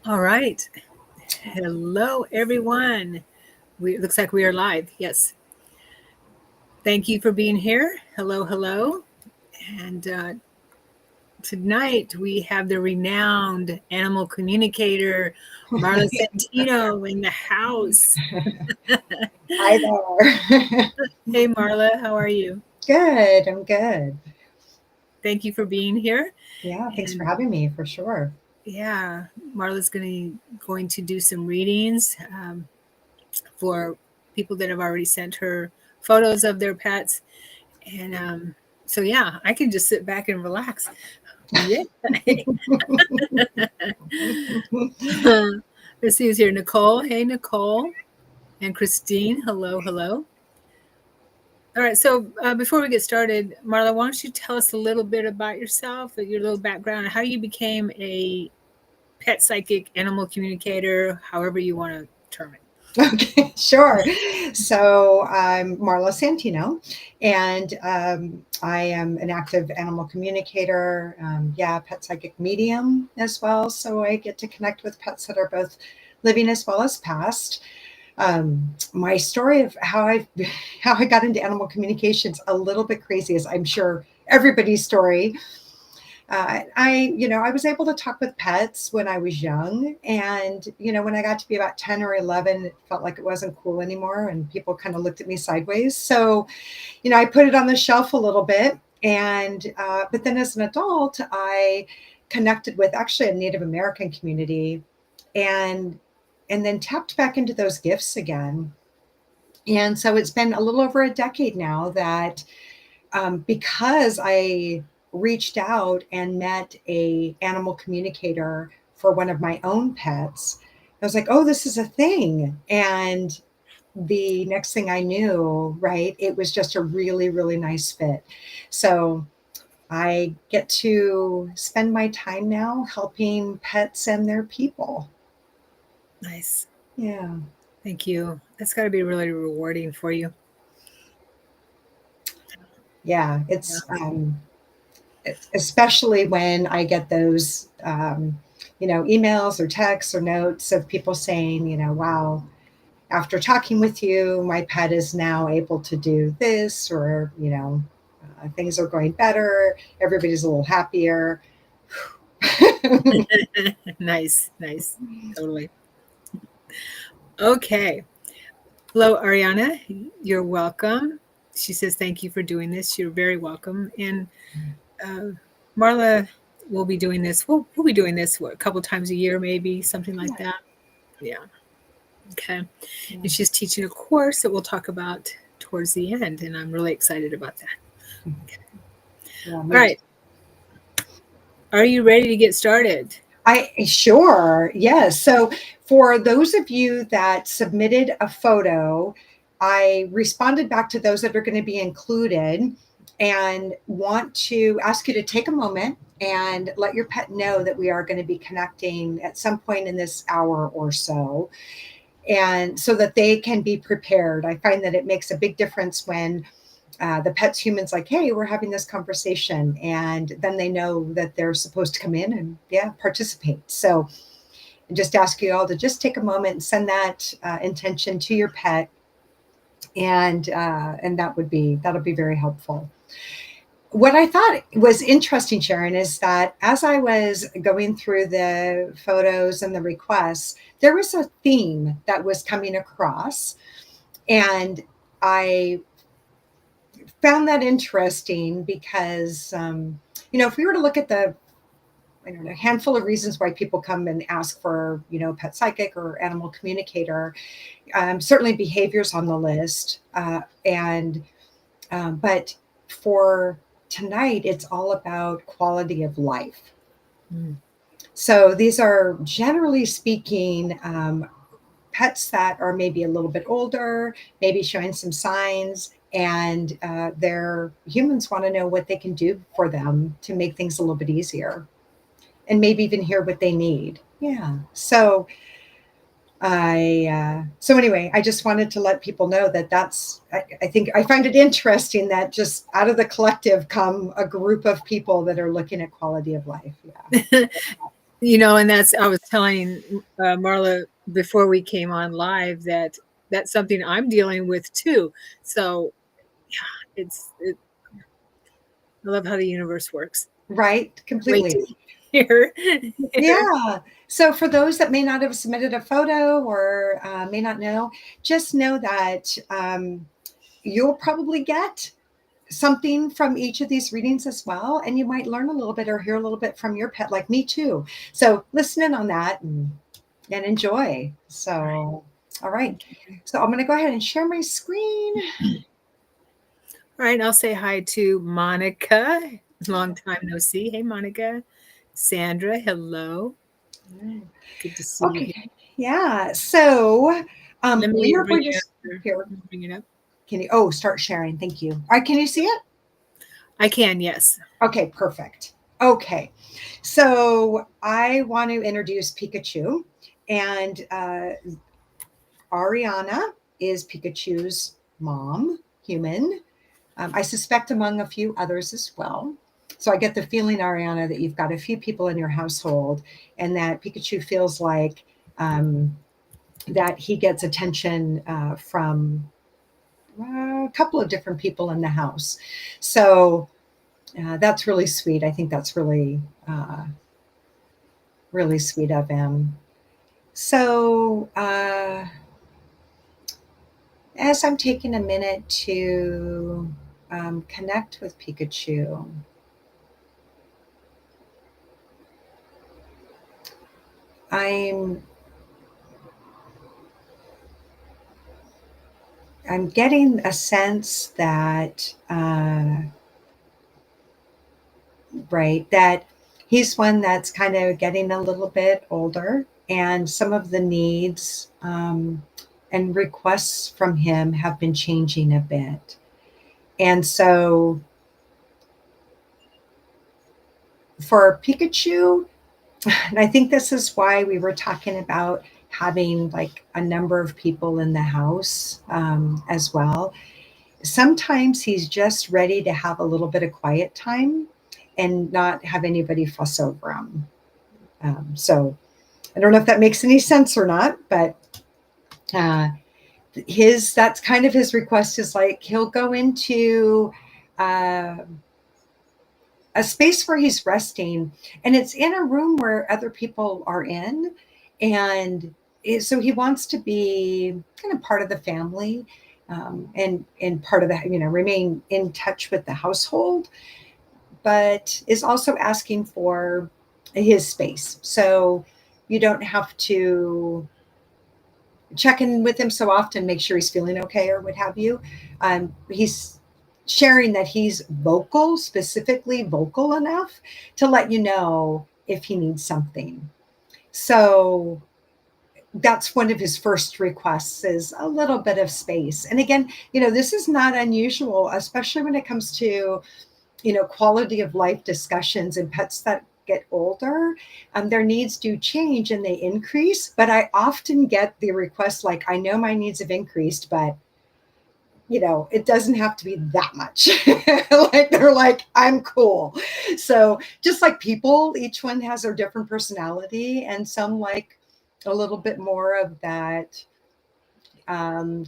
All right. Hello, everyone. It looks like we are live. Yes. Thank you for being here. Hello, hello. And tonight we have the renowned animal communicator, Marla Santino, in the house. Hi there. Hey, Marla, how are you? Good. I'm good. Thank you for being here. Yeah. Thanks for And having me for sure. yeah, Marla's going to do some readings for people that have already sent her photos of their pets. And so, yeah, I can just sit back and relax. Yeah. Let's see who's here. Nicole. Hey, Nicole. And Christine. Hello, hello. All right. So, before we get started, Marla, why don't you tell us a little bit about yourself, your little background, and how you became a pet psychic, animal communicator, however you want to term it. Okay, sure. So I'm Marla Santino, and I am an active animal communicator, pet psychic medium as well. So I get to connect with pets that are both living as well as past. My story of how I got into animal communications a little bit crazy, as I'm sure everybody's story. I was able to talk with pets when I was young. And, when I got to be about 10 or 11, it felt like it wasn't cool anymore. And people kind of looked at me sideways. So, I put it on the shelf a little bit. But then as an adult, I connected with actually a Native American community and, and then tapped back into those gifts again. And so it's been a little over a decade now that because I reached out and met a animal communicator for one of my own pets, I was like, oh, this is a thing. And the next thing I knew, right, it was just a really, really nice fit. So I get to spend my time now helping pets and their people. Nice. Yeah. Thank you. That's got to be really rewarding for you. Yeah. Yeah. Especially when I get those, emails or texts or notes of people saying, wow, after talking with you, my pet is now able to do this, or, things are going better. Everybody's a little happier. Nice. Nice. Totally. Okay. Hello, Ariana. You're welcome. She says, thank you for doing this. You're very welcome. And uh, Marla will be doing this. We'll be doing this a couple times a year, maybe something like Yeah. that. Yeah. Okay. Yeah. And she's teaching a course that we'll talk about towards the end. And I'm really excited about that. Okay. Yeah, All me too. right. Are you ready to get started? I sure, yes. So for those of you that submitted a photo, I responded back to those that are going to be included and want to ask you to take a moment and let your pet know that we are going to be connecting at some point in this hour or so, and so that they can be prepared. I find that it makes a big difference when the pet's human's like, hey, we're having this conversation, and then they know that they're supposed to come in and participate. So I just ask you all to just take a moment and send that intention to your pet, and that'll be very helpful. What I thought was interesting, Sharon, is that as I was going through the photos and the requests, there was a theme that was coming across, and I found that interesting because, if we were to look at the, I don't know, handful of reasons why people come and ask for, pet psychic or animal communicator, certainly behaviors on the list. But for tonight, it's all about quality of life. Mm. So these are, generally speaking, pets that are maybe a little bit older, maybe showing some signs, and their humans want to know what they can do for them to make things a little bit easier, and maybe even hear what they need. Yeah. So anyway, I just wanted to let people know that I think I find it interesting that just out of the collective come a group of people that are looking at quality of life. Yeah. And I was telling Marla before we came on live that that's something I'm dealing with too. So yeah, I love how the universe works. Right? Wait Completely. to hear. Yeah. So for those that may not have submitted a photo or may not know, just know that you'll probably get something from each of these readings as well. And you might learn a little bit or hear a little bit from your pet, like me too. So listen in on that and enjoy. So, all right. So I'm going to go ahead and share my screen. All right, I'll say hi to Monica. Long time no see. Hey, Monica. Sandra, hello. Good to see you here. Okay. Yeah. So Let we me are bring going to it up. here. Bring it up. Can you? Oh, start sharing. Thank you. All right. Can you see it? I can, yes. Okay. Perfect. Okay. So I want to introduce Pikachu, and Ariana is Pikachu's mom, human. I suspect among a few others as well. So I get the feeling, Ariana, that you've got a few people in your household, and that Pikachu feels like that he gets attention from a couple of different people in the house. So that's really sweet. I think that's really sweet of him. So as I'm taking a minute to connect with Pikachu, I'm I'm getting a sense that right, that he's one that's kind of getting a little bit older, and some of the needs and requests from him have been changing a bit. And so for Pikachu, and I think this is why we were talking about having like a number of people in the house as well. Sometimes he's just ready to have a little bit of quiet time and not have anybody fuss over him. So I don't know if that makes any sense or not, but uh, his that's kind of his request is like he'll go into uh, a space where he's resting, and it's in a room where other people are in, and so he wants to be kind of part of the family, and part of the remain in touch with the household, but is also asking for his space. So you don't have to check in with him so often, make sure he's feeling okay or what have you. He's sharing that he's vocal, specifically vocal enough to let you know if he needs something. So that's one of his first requests, is a little bit of space. And again, this is not unusual, especially when it comes to quality of life discussions and pets that get older. Their needs do change and they increase, but I often get the request like, I know my needs have increased, but it doesn't have to be that much. Like they're like, I'm cool. So just like people, each one has their different personality, and some like a little bit more of that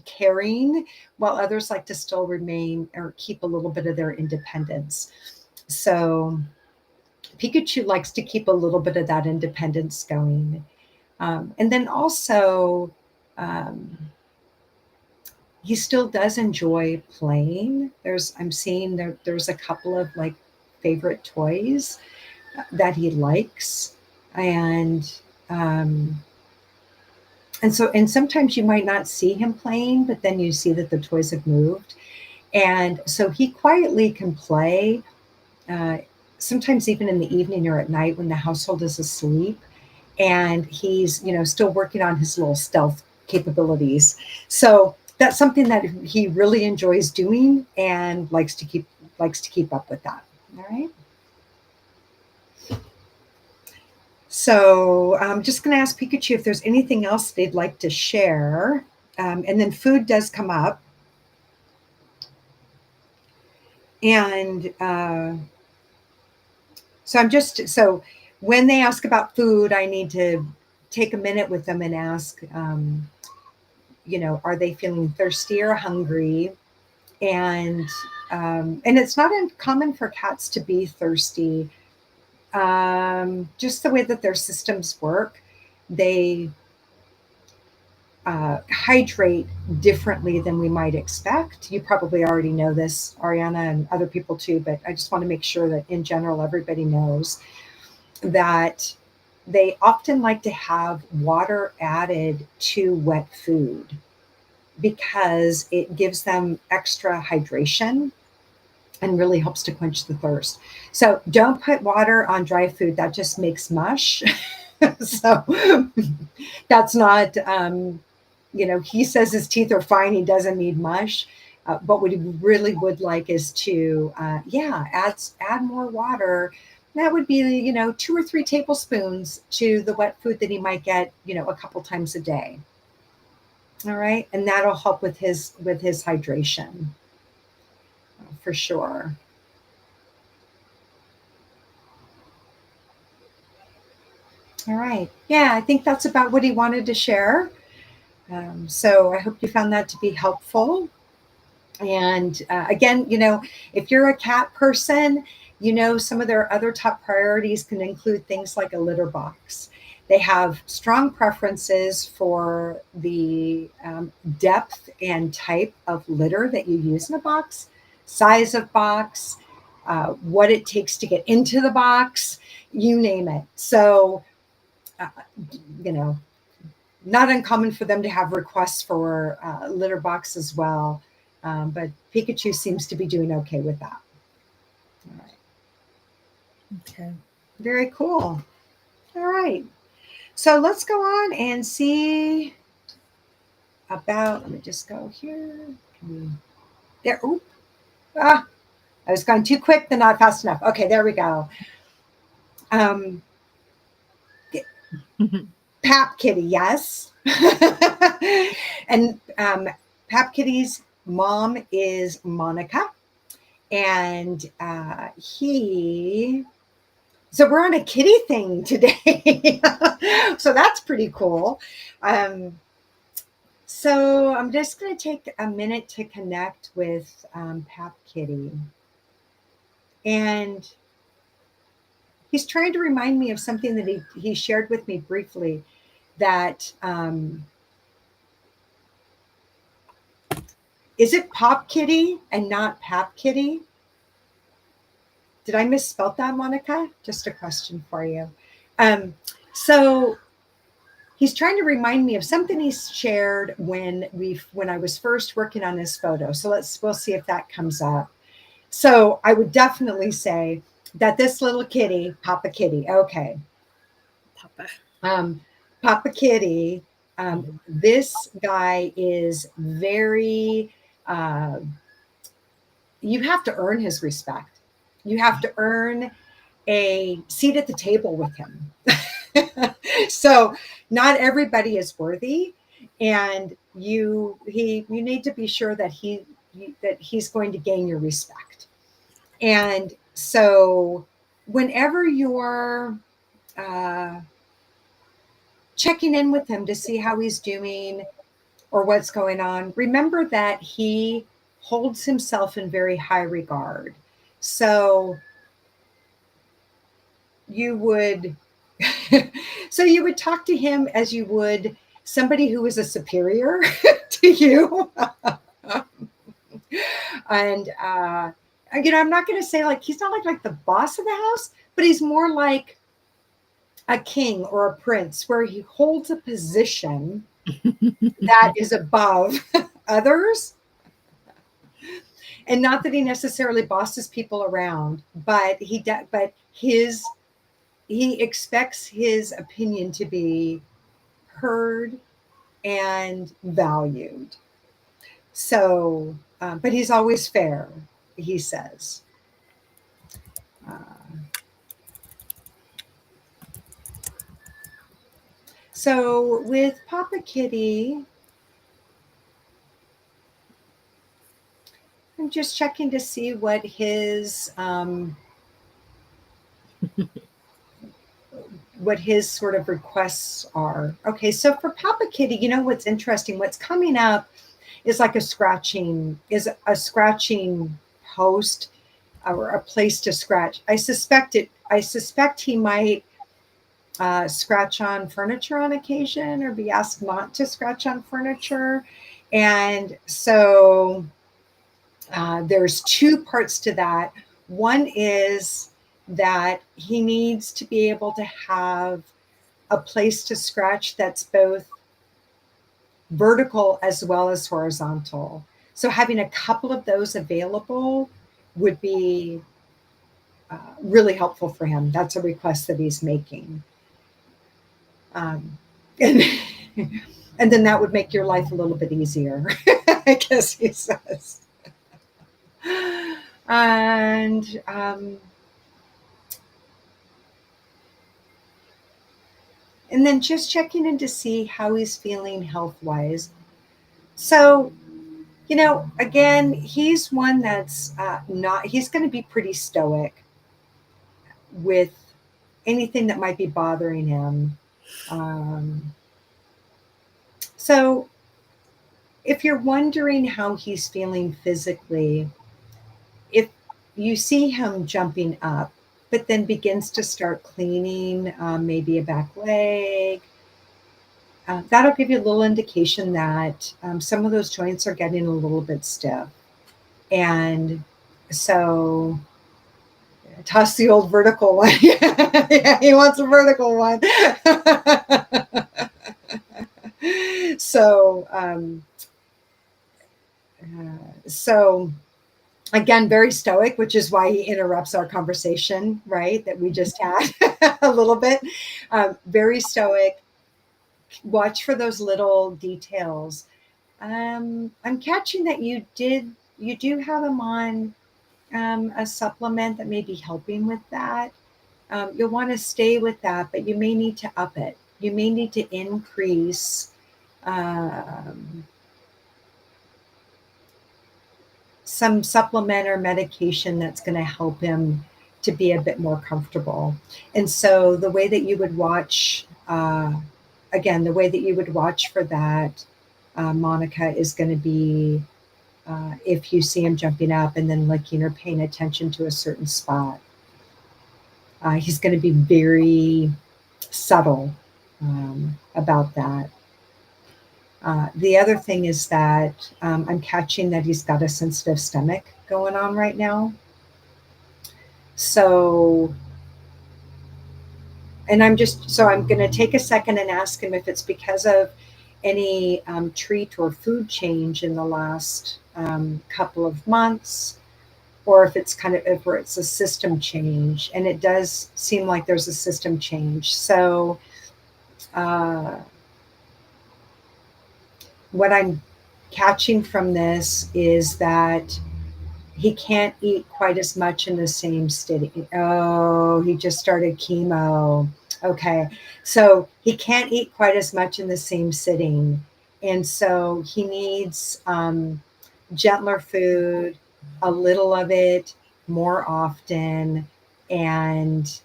caring, while others like to still remain or keep a little bit of their independence. So Pikachu likes to keep a little bit of that independence going. And then also, um, he still does enjoy playing. I'm seeing there's a couple of like favorite toys that he likes. Um, and sometimes you might not see him playing, but then you see that the toys have moved. And so he quietly can play, uh, sometimes even in the evening or at night when the household is asleep. And he's, still working on his little stealth capabilities. So that's something that he really enjoys doing and likes to keep up with that. All right. So I'm just going to ask Pikachu if there's anything else they'd like to share. And then food does come up. And so When they ask about food, I need to take a minute with them and ask, are they feeling thirsty or hungry? And and it's not uncommon for cats to be thirsty. Just the way that their systems work, they hydrate differently than we might expect. You probably already know this, Ariana, and other people too, but I just want to make sure that in general everybody knows that they often like to have water added to wet food because it gives them extra hydration and really helps to quench the thirst. So don't put water on dry food, that just makes mush. So that's not, he says his teeth are fine, he doesn't need mush. But what he really would like is to, add more water. That would be, 2 or 3 tablespoons to the wet food that he might get, a couple times a day. All right, and that'll help with his hydration for sure. All right, yeah, I think that's about what he wanted to share. So I hope you found that to be helpful. And again, if you're a cat person, some of their other top priorities can include things like a litter box. They have strong preferences for the depth and type of litter that you use in a box, size of box, what it takes to get into the box, you name it. So, uh, you know, not uncommon for them to have requests for litter box as well. But Pikachu seems to be doing okay with that. All right. Okay. Very cool. All right. So let's go on and see about, let me just go here. There. Oop. Ah, I was going too quick, then not fast enough. Okay, there we go. Um, Pap Kitty, yes. And Pap Kitty's mom is Monica. And so we're on a kitty thing today. So that's pretty cool. So I'm just going to take a minute to connect with Pap Kitty. And he's trying to remind me of something that he shared with me briefly, that is it Pop Kitty and not Pap Kitty? Did I misspell that, Monica? Just a question for you. So he's trying to remind me of something he shared when I was first working on his photo. So we'll see if that comes up. So I would definitely say that this little kitty, Papa Kitty, okay. Papa. Papa Kitty, this guy is very, you have to earn his respect. You have to earn a seat at the table with him. So not everybody is worthy, and you need to be sure that he's going to gain your respect. And so whenever you're checking in with him to see how he's doing or what's going on, remember that he holds himself in very high regard. So you would you would talk to him as you would somebody who is a superior to you. And I'm not going to say, like, he's not like the boss of the house, but he's more like a king or a prince, where he holds a position that is above others. And not that he necessarily bosses people around, but he expects his opinion to be heard and valued. So, but he's always fair, he says. Uh, so with Papa Kitty, I'm just checking to see what his what his sort of requests are. Okay, so for Papa Kitty, you know what's interesting? What's coming up is like a scratching post or a place to scratch. I suspect he might scratch on furniture on occasion or be asked not to scratch on furniture. And so there's two parts to that. One is that he needs to be able to have a place to scratch that's both vertical as well as horizontal. So having a couple of those available would be really helpful for him. That's a request that he's making. And, and then that would make your life a little bit easier, I guess he says. And then just checking in to see how he's feeling health wise. So, again, he's one that's he's going to be pretty stoic with anything that might be bothering him. So, if you're wondering how he's feeling physically, if you see him jumping up, but then begins to start cleaning maybe a back leg, that'll give you a little indication that some of those joints are getting a little bit stiff. And so toss the old vertical one. Yeah, he wants a vertical one. So, so again, very stoic, which is why he interrupts our conversation, right? That we just had a little bit. Very stoic. Watch for those little details. I'm catching that you do have him on a supplement that may be helping with that. You'll want to stay with that, but you may need to up it. You may need to increase some supplement or medication that's going to help him to be a bit more comfortable. And so the way that you would watch, again, the way that you would watch for that, Monica, is going to be if you see him jumping up and then licking or paying attention to a certain spot. He's going to be very subtle about that. The other thing is that I'm catching that he's got a sensitive stomach going on right now. So, and I'm going to take a second and ask him if it's because of any treat or food change in the last couple of months, or if it's if it's a system change. And it does seem like there's a system change. So, what I'm catching from this is that he can't eat quite as much in the same sitting. Oh, he just started chemo. Okay. So he can't eat quite as much in the same sitting. And so he needs gentler food, a little of it more often. And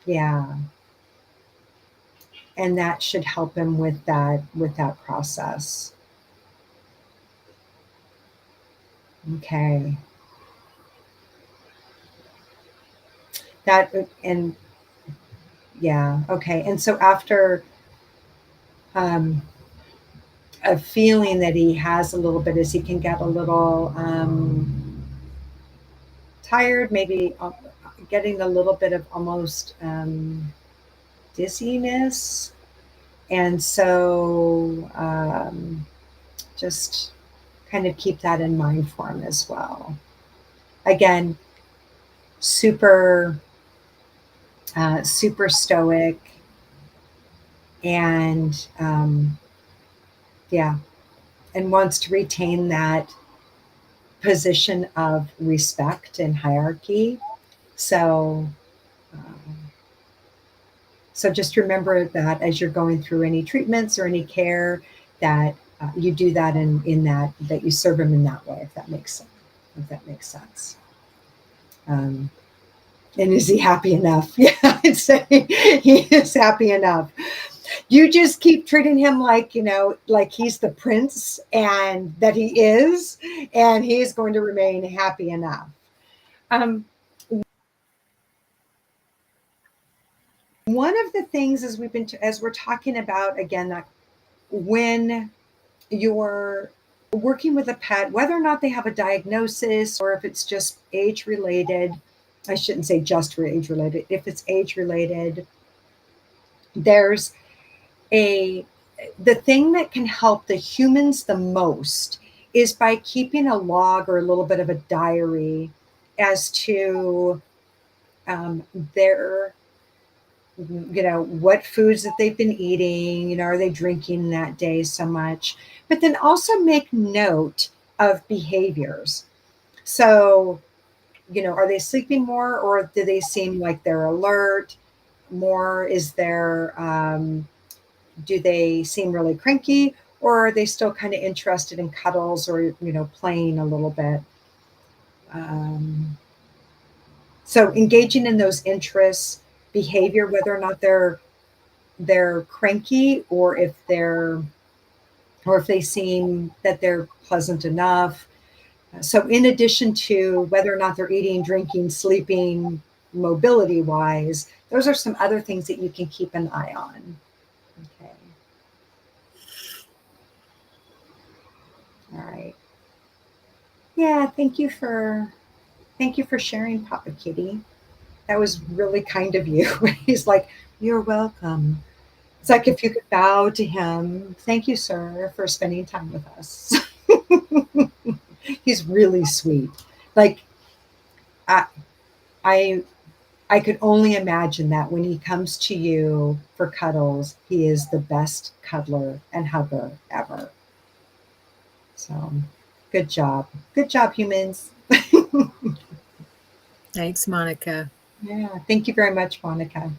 yeah. And that should help him with that process. Okay. That and yeah, okay. And so after a feeling that he has a little bit, as he can get a little tired, maybe getting a little bit of almost dizziness. And so just kind of keep that in mind for him as well. Again, super stoic, and yeah, and wants to retain that position of respect and hierarchy. So so just remember that as you're going through any treatments or any care, that you do that in that you serve them in that way, if that makes sense. And is he happy enough? Yeah, I'd say he is happy enough. You just keep treating him like, like he's the prince and that he is, and he is going to remain happy enough. Um, One of the things as we're talking about again, that when you're working with a pet, whether or not they have a diagnosis or if it's just age related, I shouldn't say just age related, if it's age related, there's a the thing that can help the humans the most is by keeping a log or a little bit of a diary as to um, their what foods that they've been eating, are they drinking that day so much, but then also make note of behaviors. So, are they sleeping more, or do they seem like they're alert more? Do they seem really cranky, or are they still kind of interested in cuddles or playing a little bit? um, so engaging in those interests, behavior, whether or not they're cranky, or if they seem that they're pleasant enough. So in addition to whether or not they're eating, drinking, sleeping, mobility wise, those are some other things that you can keep an eye on. Okay. All right. Yeah, thank you for sharing, Papa Kitty. That was really kind of you. He's like, you're welcome. It's like if you could bow to him. Thank you, sir, for spending time with us. He's really sweet. Like I, I, I could only imagine that when he comes to you for cuddles, he is the best cuddler and hugger ever. So, good job, humans. Thanks, Monica. Yeah, thank you very much, Monica.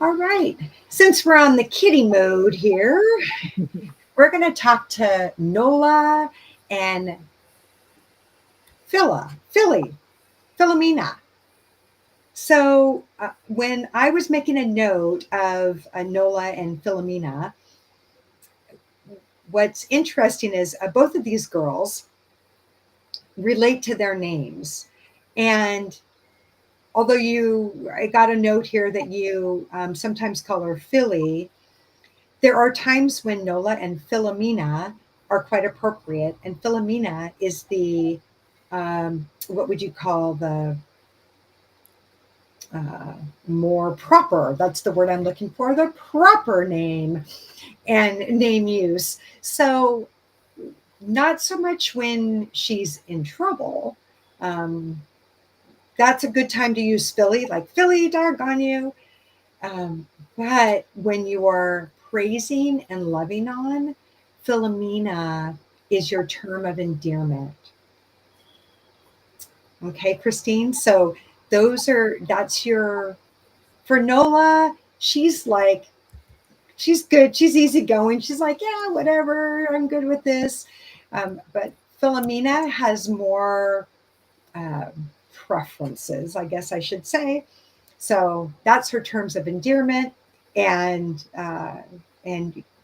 All right, since we're on the kitty mode here, we're going to talk to Nola and Philomena. So when I was making a note of Nola and Philomena, what's interesting is both of these girls relate to their names. And although I got a note here that you sometimes call her Philly, there are times when Nola and Philomena are quite appropriate. And Philomena is what would you call the uh, more proper, that's the word I'm looking for, the proper name and name use. So, not so much when she's in trouble. Um, that's a good time to use Philly, like Philly, doggone you. But when you are praising and loving on, Philomena is your term of endearment. Okay, Christine. So that's your, for Nola, she's good. She's easygoing. She's like, yeah, whatever. I'm good with this. But Philomena has more uh, preferences, I guess I should say. So that's her terms of endearment, and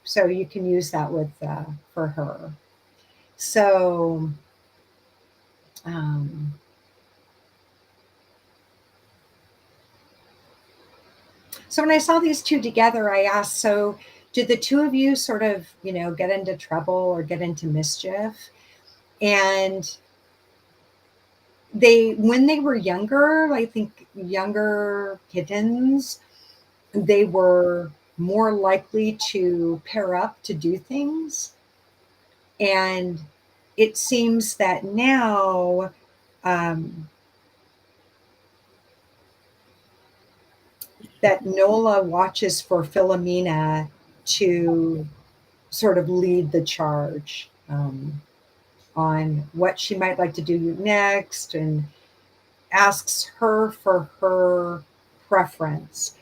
so you can use that with for her. So um, so when I saw these two together, I asked, so did the two of you sort of get into trouble or get into mischief? And when they were younger, I think younger kittens, they were more likely to pair up to do things. And it seems that now um, that Nola watches for Philomena to sort of lead the charge on what she might like to do next, and asks her for her preference.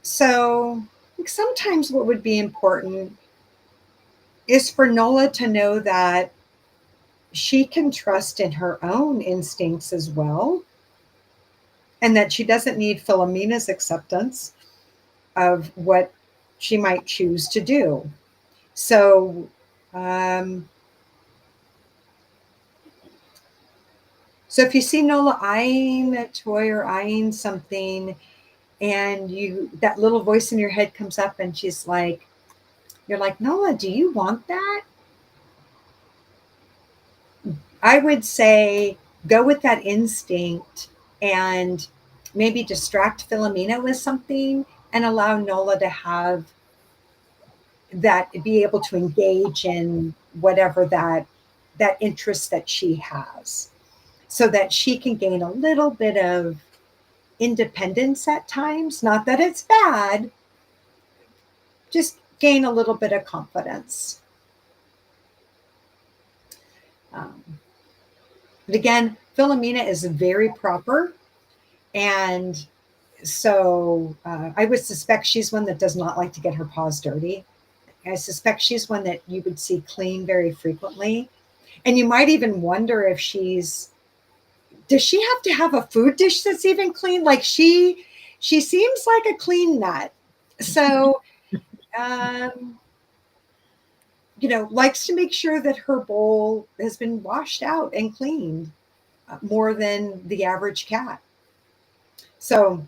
So sometimes what would be important is for Nola to know that she can trust in her own instincts as well, and that she doesn't need Philomena's acceptance of what she might choose to do. So, um, so if you see Nola eyeing a toy or eyeing something, and you that little voice in your head comes up, and she's like, you're like, Nola, do you want that? I would say go with that instinct and maybe distract Philomena with something and allow Nola to have that, be able to engage in whatever that interest that she has, so that she can gain a little bit of independence at times. Not that it's bad, just gain a little bit of confidence. Um, but again, Philomena is very proper, and so I would suspect she's one that does not like to get her paws dirty. I suspect she's one that you would see clean very frequently. And you might even wonder if does she have to have a food dish that's even clean? Like she seems like a clean nut. So, um, likes to make sure that her bowl has been washed out and cleaned more than the average cat. So,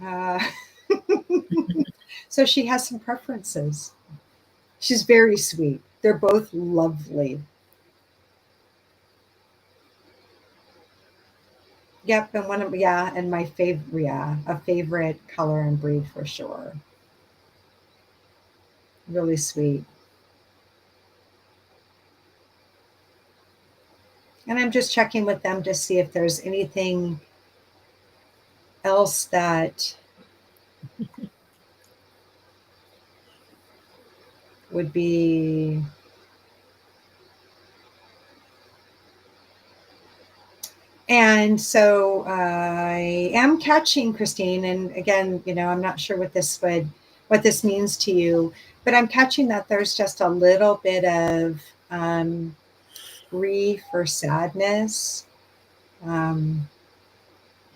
uh, so she has some preferences. She's very sweet. They're both lovely. Yep, and and my favorite, a favorite color and breed for sure. Really sweet. And I'm just checking with them to see if there's anything else that would be. And so I am catching, Christine, and again, I'm not sure what this means to you, but I'm catching that there's just a little bit of grief or sadness um,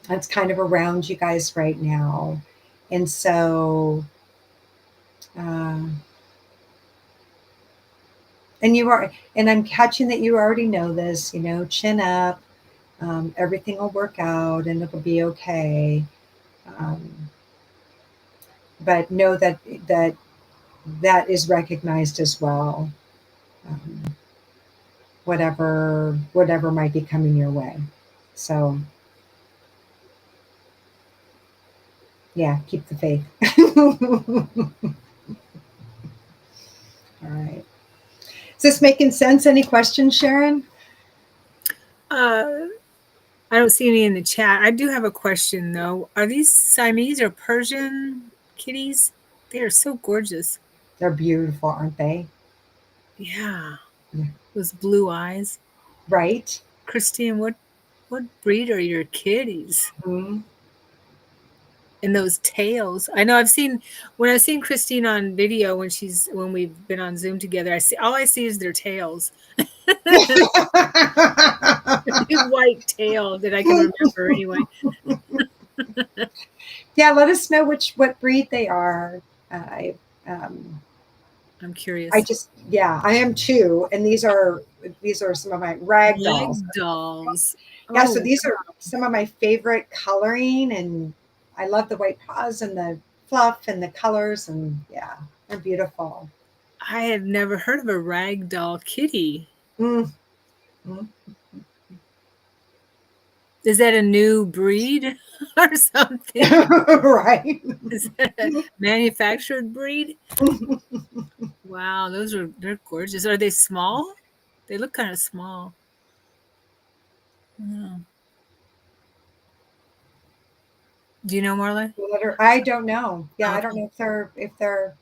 that's kind of around you guys right now. And so, uh, and I'm catching that you already know this, chin up, everything will work out and it'll be okay. Um, but know that that is recognized as well. Um, whatever might be coming your way. So yeah, keep the faith. All right. Is this making sense? Any questions, Sharon? Uh, I don't see any in the chat. I do have a question though. Are these Siamese or Persian kitties? They are so gorgeous. They're beautiful, aren't they? Yeah, Yeah. those blue eyes. Right? Christine, what breed are your kitties? Mhm. And those tails. I know when I've seen Christine on video when we've been on Zoom together, I see is their tails. Big white tail that I can remember anyway. Yeah, let us know what breed they are. I um, I'm I curious. just yeah, I am too, and these are some of my rag dolls. Rag dolls. Yeah, so Oh, these are some of my favorite coloring, and I love the white paws and the fluff and the colors, and yeah, they're beautiful. I had never heard of a rag doll kitty. Mm, mm. Is that a new breed or something? Right. Is that a manufactured breed? Wow, they're gorgeous. Are they small? They look kind of small. Yeah. Do you know, Marla? I don't know. Yeah, I don't Okay. know if they're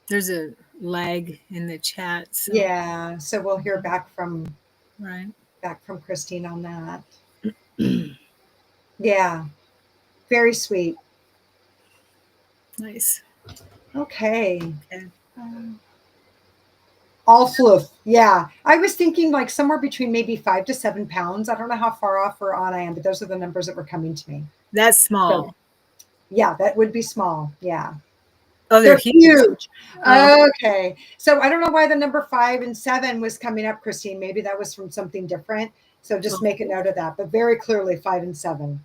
There's a lag in the chat, so yeah. So we'll hear right. back from Christine on that. Yeah, very sweet. Nice. Okay. Okay. Um, All floof. Yeah. I was thinking like somewhere between maybe 5 to 7 pounds. I don't know how far off or on I am, but those are the numbers that were coming to me. That's So small. yeah, that would be small. Yeah. Oh, they're They're huge. huge. Oh, Okay. So I don't know why the number 5 and 7 was coming up, Christine. Maybe that was from something different. So just well, make a note of that. But very clearly 5 and 7.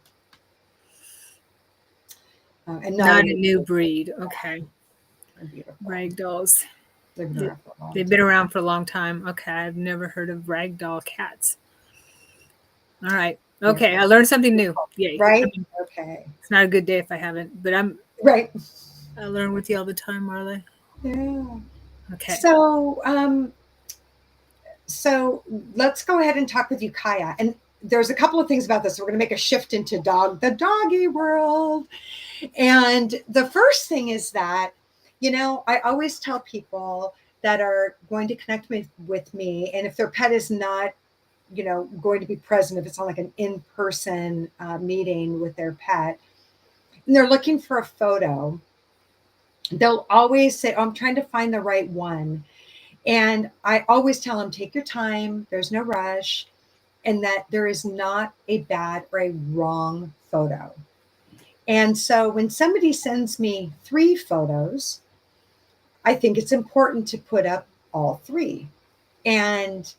And not a not a new new breed. Okay. They're beautiful. Ragdolls. They've been They- around for a long They've been time. around for a long time. Okay. I've never heard of ragdoll cats. All right. Yeah. Okay. I learned something new. Yay. I Right? mean, Okay. it's not a good day if I haven't, but Right. I learn with you all the time, Marla. Yeah. Okay. So so let's go ahead and talk with you, Kaya. And there's a couple of things about this. We're going to make a shift into the doggy world. And the first thing is that, I always tell people that are going to connect with me, and if their pet is not, going to be present, if it's on like an in-person meeting with their pet, and they're looking for a photo, they'll always say, "Oh, I'm trying to find the right one." And I always tell them, take your time, there's no rush, and that there is not a bad or a wrong photo. And so when somebody sends me 3 photos, I think it's important to put up all 3. And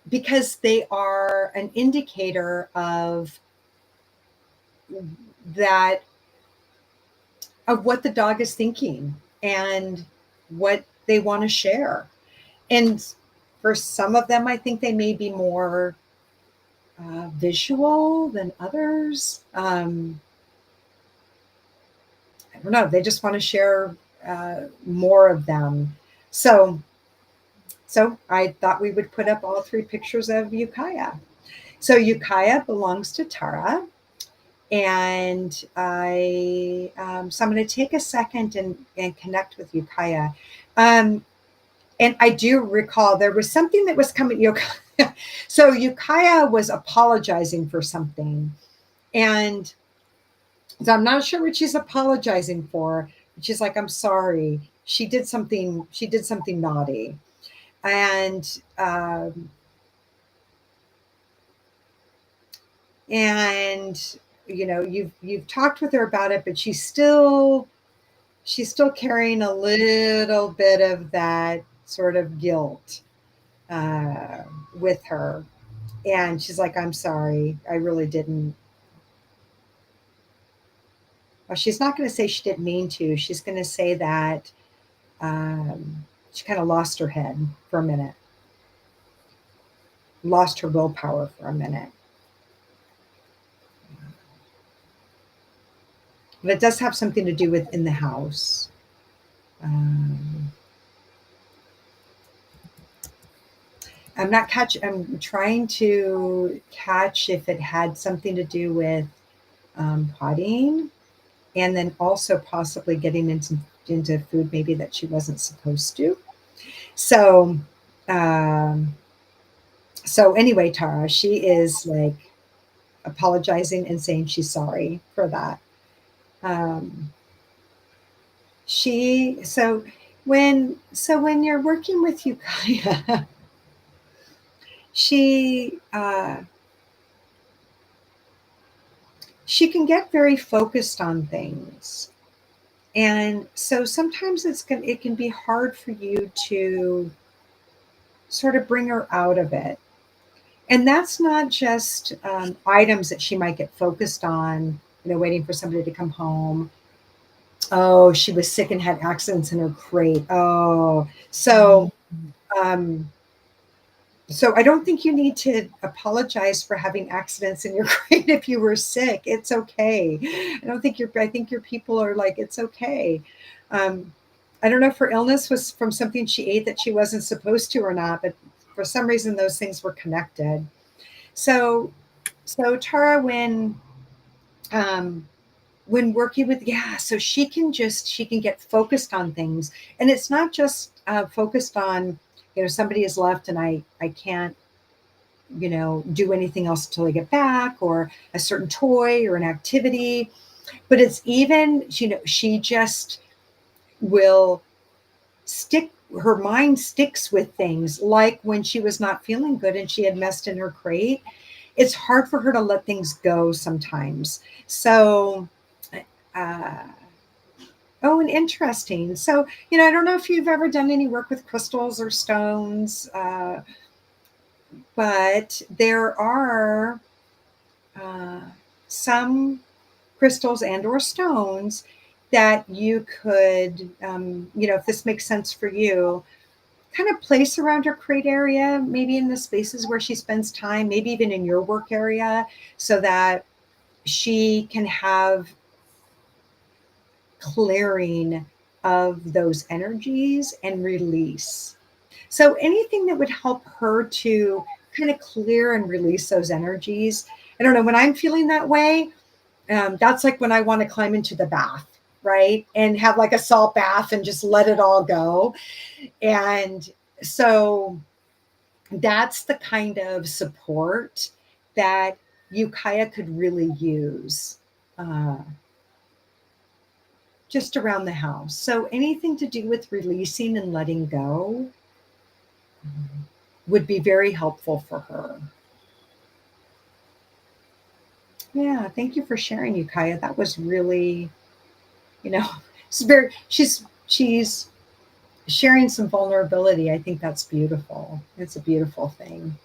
because they are an indicator of that, of what the dog is thinking and what they want to share. And for some of them, I think they may be more visual than others. I don't know. They just want to share more of them. So, so I thought we would put up all 3 pictures of Ukiah. So Ukiah belongs to Tara, and so I'm going to take a second and connect with Ukiah. And I do recall there was something that was coming. So Ukiah was apologizing for something, and so I'm not sure what she's apologizing for. She's like, "I'm sorry. She did something. She did something naughty." And and you've talked with her about it, but she's still carrying a little bit of that sort of guilt uh, with her. And she's like, "I'm sorry. I really didn't." Well, she's not going to say she didn't mean to. She's going to say that she kind of lost her head for a minute, lost her willpower for a minute. But it does have something to do with in the house. Um, I'm trying to catch if it had something to do with pottying, and then also possibly getting into food maybe that she wasn't supposed to. So, um, so anyway, Tara, she is like apologizing and saying she's sorry for that. Um, she when you're working with Ukaya, she she can get very focused on things, and so sometimes it can be hard for you to sort of bring her out of it. And that's not just items that she might get focused on, waiting for somebody to come home. Oh, she was sick and had accidents in her crate. Oh, um, so I don't think you need to apologize for having accidents in your crate if you were sick. It's okay. I think your people are like, it's okay. Um, I don't know if her illness was from something she ate that she wasn't supposed to or not, but for some reason those things were connected. So, so Tara, um, when working with, yeah, so she can get focused on things, and it's not just focused on, somebody has left and I can't, do anything else until I get back, or a certain toy or an activity, but it's even, she just will stick her mind sticks with things, like when she was not feeling good and she had messed in her crate. It's hard for her to let things go sometimes. So, uh, oh, and interesting. So, I don't know if you've ever done any work with crystals or stones, but there are uh, some crystals and or stones that you could, if this makes sense for you, kind of place around her crate area, maybe in the spaces where she spends time, maybe even in your work area, so that she can have clearing of those energies and release. So anything that would help her to kind of clear and release those energies. I don't know, when I'm feeling that way, that's like when I want to climb into the bath, right? And have like a salt bath and just let it all go. And so that's the kind of support that Ukiah could really use uh, just around the house. So anything to do with releasing and letting go would be very helpful for her. Yeah, thank you for sharing, Ukiah. That was really, you know, she's sharing some vulnerability. I think that's beautiful. It's a beautiful thing.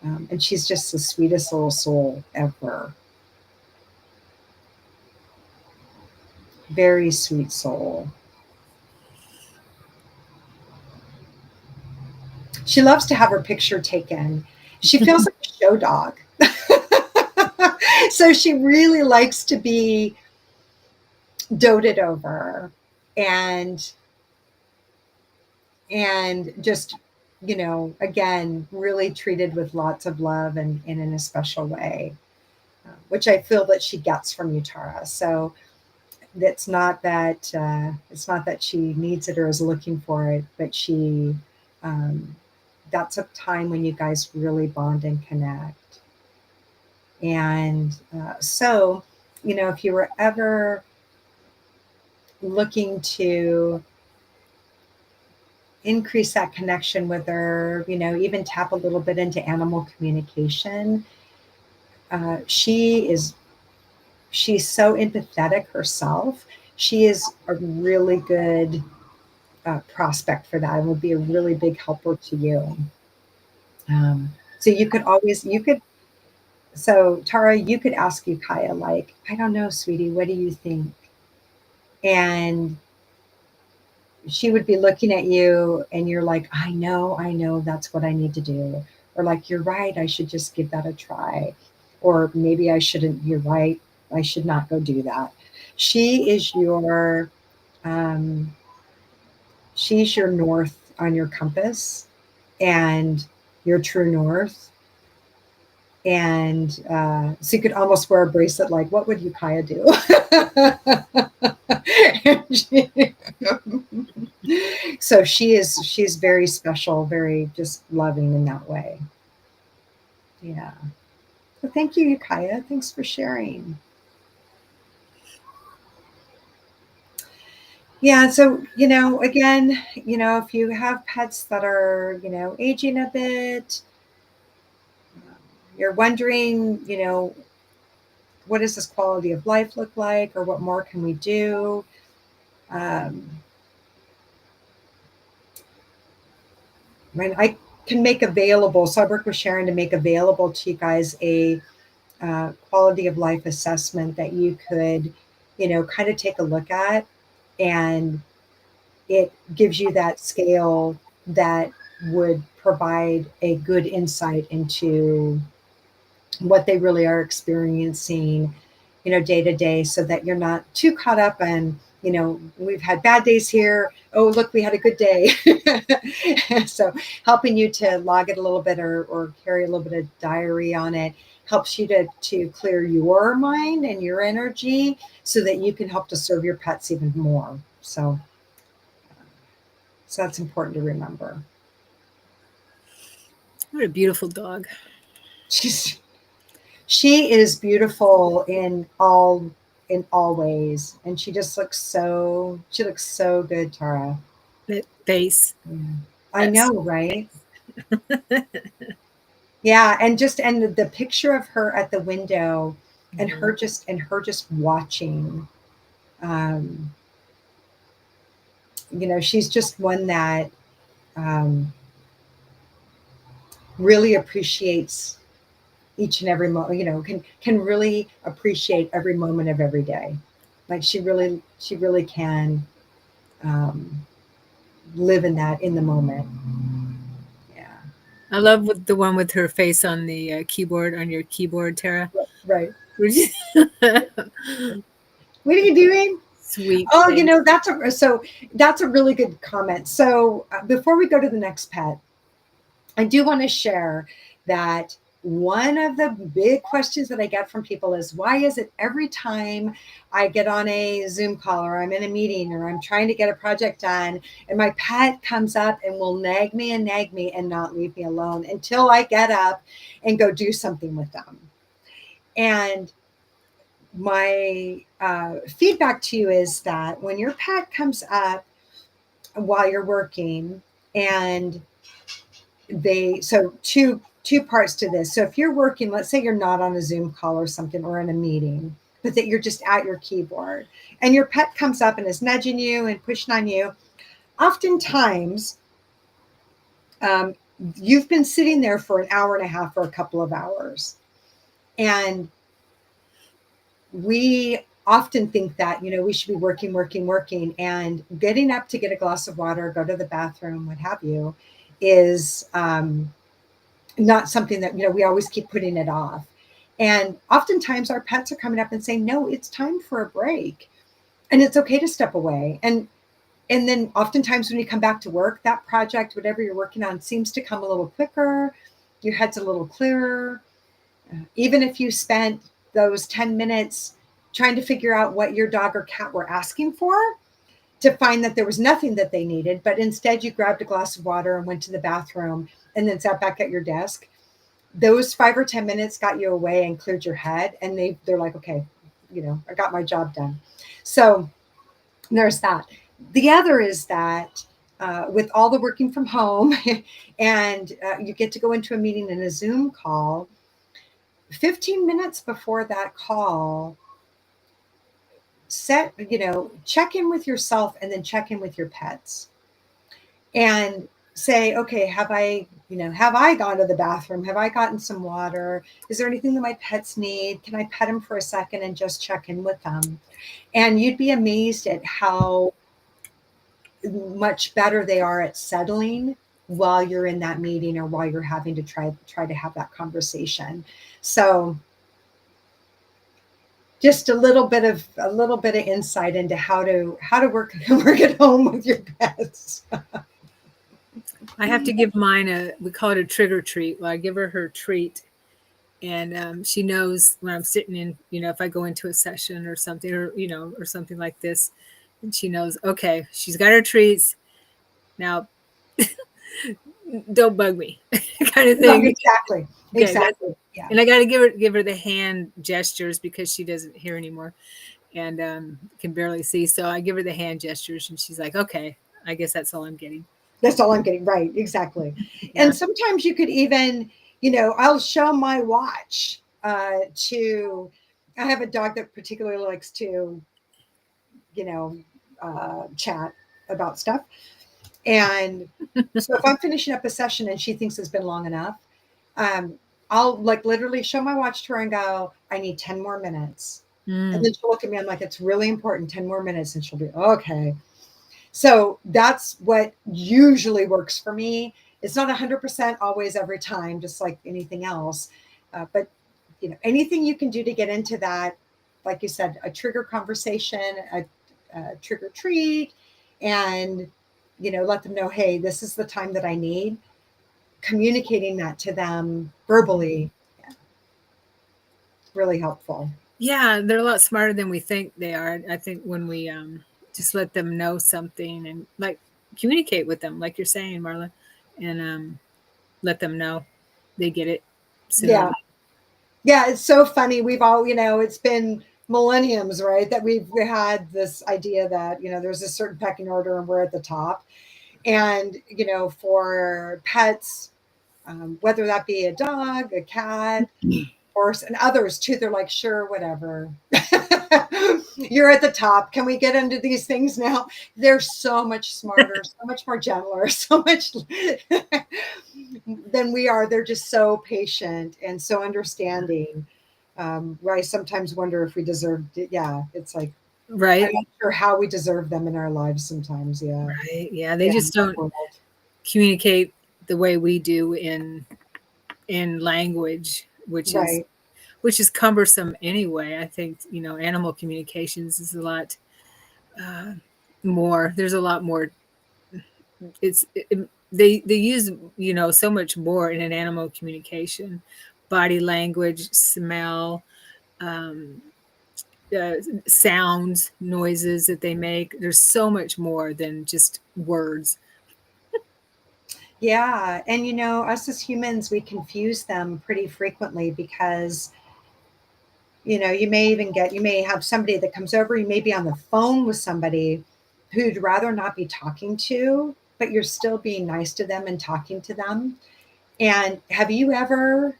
And she's just the sweetest little soul ever. Very sweet soul. She loves to have her picture taken. She feels like a show dog. So she really likes to be doted over and just, again, really treated with lots of love and in a special way, which I feel that she gets from you, Tara. So it's not that she needs it or is looking for it, but um, that's a time when you guys really bond and connect. And so, if you were ever looking to increase that connection with her, even tap a little bit into animal communication, she's so empathetic herself. She is a really good prospect for that and would be a really big helper to you. So so Tara, you could ask Ukiah, like, I don't know, sweetie, what do you think? And she would be looking at you and you're like, I know, that's what I need to do. Or like, you're right, I should just give that a try. Or maybe I shouldn't, you're right, I should not go do that. She is um, she's your north on your compass and your true north. And so you could almost wear a bracelet like, what would Ukiah do? So she's very special, very just loving in that way. Yeah. Well, thank you, Ukiah. Thanks for sharing. Yeah, so again, if you have pets that are, aging a bit, you're wondering, what does this quality of life look like, or what more can we do? Um, when I can make available, so I work with Sharon to make available to you guys a quality of life assessment that you could, kind of take a look at, and it gives you that scale that would provide a good insight into what they really are experiencing, day to day, so that you're not too caught up in, we've had bad days here. Oh, look, we had a good day. So helping you to log it a little bit, or carry a little bit of diary on it, helps you to clear your mind and your energy so that you can help to serve your pets even more. So that's important to remember. What a beautiful dog. She's she is beautiful in all ways, and she looks so good, Tara. That face. Yeah. I That's know, right? Yeah, and the picture of her at the window and Mhm. her just watching. Um, she's just one that um, really appreciates each and every moment. Can really appreciate every moment of every day. Like she really can um, live in the moment. Yeah, I love with the one with her face on the keyboard on your keyboard, Tara. right. Would you- What are you doing? Sweet Oh, face. that's a really good comment. So before we go to the next pet, I do want to share that one of the big questions that I get from people is why is it every time I get on a Zoom call or I'm in a meeting or I'm trying to get a project done and my pet comes up and will nag me and not leave me alone until I get up and go do something with them. And my feedback to you is that when your pet comes up while you're working and two parts to this. So if you're working, let's say you're not on a Zoom call or something or in a meeting, but that you're just at your keyboard and your pet comes up and is nudging you and pushing on you, oftentimes um, you've been sitting there for an hour and a half or a couple of hours. And we often think that, we should be working, working, working, and getting up to get a glass of water, go to the bathroom, what have you, is not something that we always keep putting it off. And oftentimes our pets are coming up and saying, no, it's time for a break, and it's okay to step away. And then oftentimes when you come back to work, that project, whatever you're working on, seems to come a little quicker, your head's a little clearer. Even if you spent those 10 minutes trying to figure out what your dog or cat were asking for, to find that there was nothing that they needed, but instead you grabbed a glass of water and went to the bathroom and then sat back at your desk, those 5 or 10 minutes got you away and cleared your head, and they're like, okay, I got my job done. So there's that. The other is that with all the working from home and you get to go into a meeting in a Zoom call, 15 minutes before that call, check in with yourself and then check in with your pets and say, okay, have I gone to the bathroom? Have I gotten some water? Is there anything that my pets need? Can I pet them for a second and just check in with them? And you'd be amazed at how much better they are at settling while you're in that meeting or while you're having to try to have that conversation. So just a little bit of insight into how to work work at home with your pets. I have to give mine we call it a trigger treat. Well, I give her treat, and she knows when I'm sitting in, if I go into a session or something, or something like this, and she knows, okay, she's got her treats. Now, don't bug me, kind of No, thing. exactly. Okay, Exactly. Yeah. and I got to give her the hand gestures because she doesn't hear anymore and can barely see. So I give her the hand gestures, and she's like, okay, I guess that's all I'm getting. That's all I'm getting. Right. Exactly. Yeah. And sometimes you could even, I'll show my watch I have a dog that particularly likes to, you know, chat about stuff. And so if I'm finishing up a session and she thinks it's been long enough, um, I'll like literally show my watch to her and go, I need 10 more minutes. And Mm. then she'll look at me. I'm like, it's really important, 10 more minutes. And she'll be, okay. So that's what usually works for me. It's not 100% always every time, just like anything else. But anything you can do to get into that, like you said, a trigger conversation, a trigger treat, and let them know, hey, this is the time that I need. Communicating that to them verbally, yeah, really helpful. Yeah, they're a lot smarter than we think they are. I think when we just let them know something and like communicate with them, like you're saying, Marla, and let them know they get it sooner. Yeah. Yeah, it's so funny. We've all, it's been millenniums, right? That we had this idea that, there's a certain pecking order and we're at the top. And, for pets, whether that be a dog, a cat, horse, and others too, they're like, sure, whatever. You're at the top. Can we get into these things now? They're so much smarter, so much more gentler, so much than we are. They're just so patient and so understanding. Where I sometimes wonder if we deserved it. Yeah, it's like I'm Right. not sure how we deserve them in our lives sometimes. Yeah. Right. Yeah. They Yeah. just don't communicate the way we do in language, Right. which is cumbersome anyway. I think, animal communications is a lot uh, more. There's a lot more. They use so much more in an animal communication, body language, smell, um, uh, sounds, noises that they make. There's so much more than just words. Yeah. And, us as humans, we confuse them pretty frequently because, you may have somebody that comes over, you may be on the phone with somebody who you'd rather not be talking to, but you're still being nice to them and talking to them. And have you ever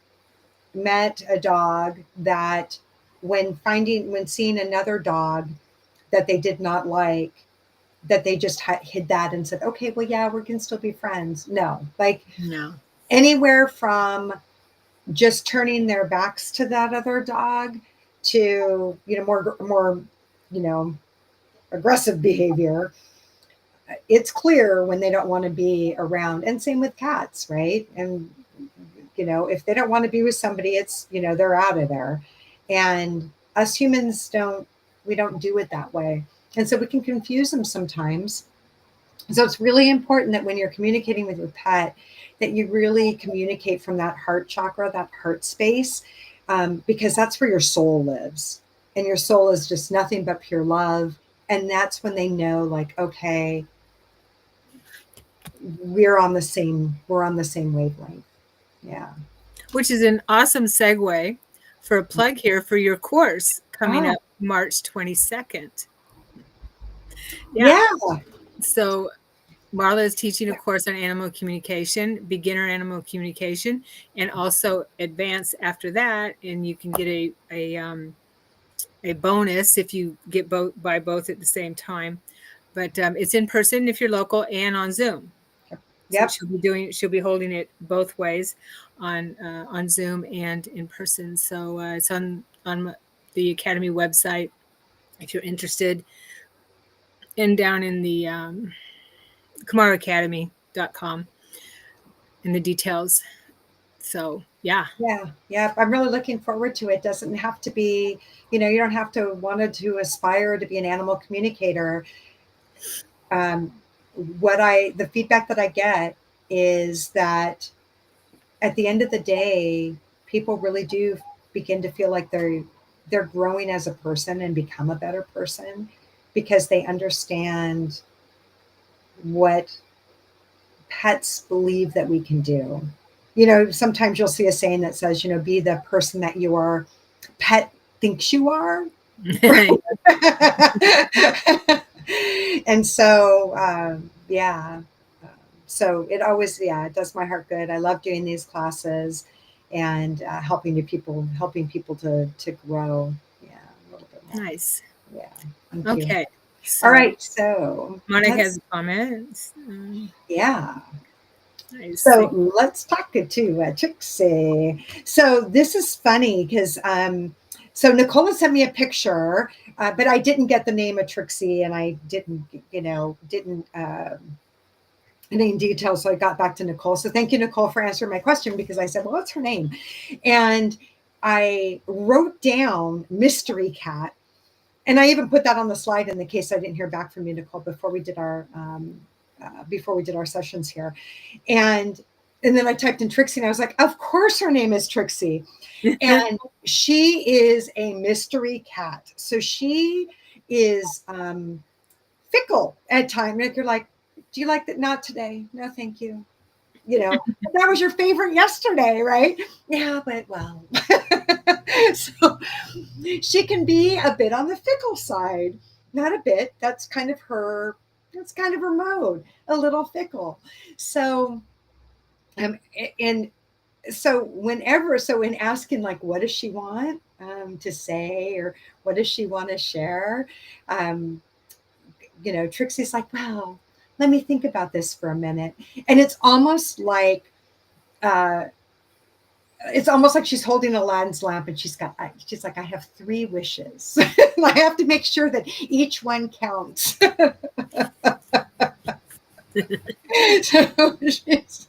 met a dog that when seeing another dog that they did not like, that they just hid that and said, okay, well, yeah, we can still be friends? No, like No. anywhere from just turning their backs to that other dog to, more, you know, aggressive behavior. It's clear when they don't want to be around. And same with cats, right? And, if they don't want to be with somebody, it's, they're out of there. And us humans we don't do it that way. And so we can confuse them sometimes. So it's really important that when you're communicating with your pet, that you really communicate from that heart chakra, that heart space, because that's where your soul lives. And your soul is just nothing but pure love. And that's when they know, like, okay, we're on the same wavelength. Yeah. Which is an awesome segue for a plug here for your course coming Oh, up March 22nd. Yeah. yeah. So Marla is teaching a course on animal communication, beginner animal communication, and also advanced after that. And you can get a bonus if you get both at the same time. But it's in person if you're local and on Zoom. So Yep. she'll be holding it both ways on Zoom and in person. So it's on the Academy website if you're interested, and down in the KamaraAcademy.com in the details. So yeah. Yeah. Yeah. I'm really looking forward to it. Doesn't have to be, you don't have to want to aspire to be an animal communicator. um, the feedback that I get is that at the end of the day, people really do begin to feel like they're growing as a person and become a better person because they understand what pets believe that we can do. Sometimes you'll see a saying that says, be the person that your pet thinks you are. And so, yeah. So it always, yeah, it does my heart good. I love doing these classes and helping people to grow. Yeah, a little bit more. Nice. Yeah, thank you. Okay. All So right, so Monica has comments. yeah. Nice. So let's talk to Trixie. So this is funny because so Nicola sent me a picture, but I didn't get the name of Trixie, and I didn't name details. So I got back to Nicole. So thank you, Nicole, for answering my question because I said, well, what's her name? And I wrote down mystery cat, and I even put that on the slide in the case I didn't hear back from you, Nicole, before we did our sessions here. And then I typed in Trixie, and I was like, of course her name is Trixie. And she is a mystery cat. So she is fickle at times. Like you're like, do you like that? Not today. No, thank you. That was your favorite yesterday, right? Yeah, but well. So she can be a bit on the fickle side. Not a bit. That's kind of her That's kind of her mode, a little fickle. So, um, and so in asking like, what does she want to say, or what does she want to share? Um, Trixie's like, well, let me think about this for a minute. And uh, it's almost like she's holding Aladdin's lamp, and she's like, I have three wishes. And I have to make sure that each one counts. so she's,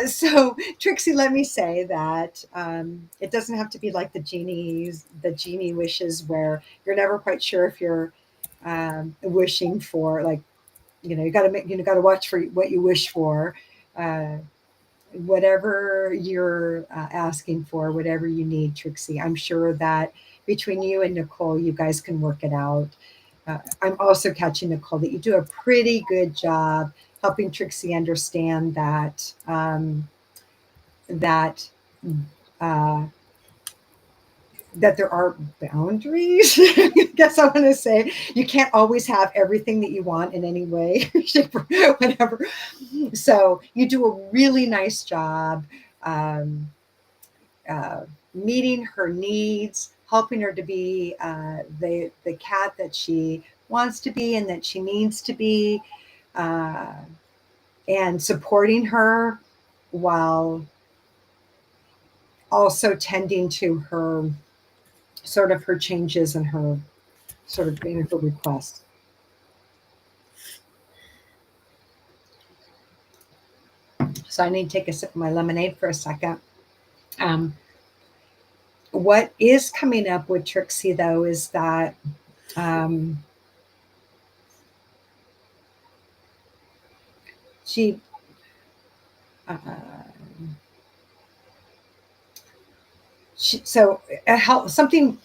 so Trixie, let me say that it doesn't have to be like the genie wishes, where you're never quite sure if you're wishing for, like, you got to got to watch for what you wish for. Uh, Whatever you're asking for, whatever you need, Trixie, I'm sure that between you and Nicole, you guys can work it out. I'm also catching, Nicole, that you do a pretty good job helping Trixie understand that uh, that there are boundaries. I guess I want to say you can't always have everything that you want in any way, shape, or whatever. So you do a really nice job um, meeting her needs, helping her to be the cat that she wants to be and that she needs to be, uh, and supporting her while also tending to her sort of her changes and her sort of in her requests. So I need to take a sip of my lemonade for a second. Um, what is coming up with Trixie, though, is that um, she uh, so health, something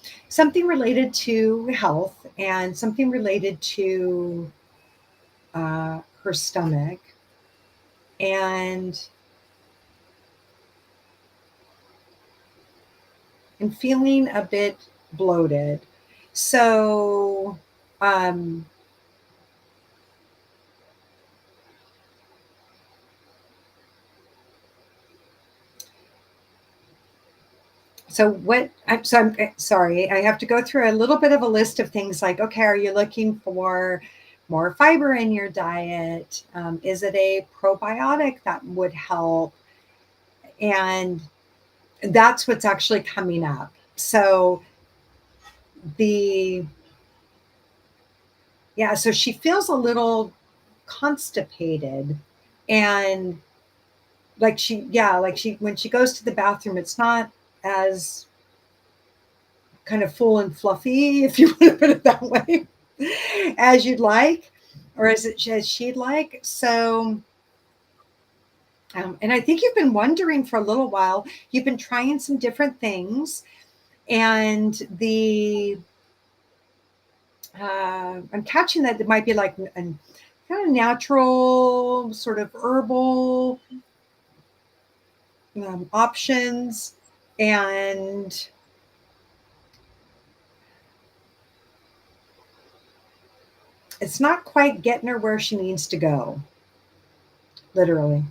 related to health, and something related to her stomach, and feeling a bit bloated. So um I'm sorry, I have to go through a little bit of a list of things, like, okay, are you looking for more fiber in your diet? Is it a probiotic that would help? And that's what's actually coming up. So the yeah, so she feels a little constipated, and like she when she goes to the bathroom, it's not as kind of full and fluffy, if you want to put it that way, as you'd like, or as she'd like. So, and I think you've been wondering for a little while. You've been trying some different things, and I'm catching that it might be like a kind of natural, sort of herbal options, and it's not quite getting her where she needs to go, literally.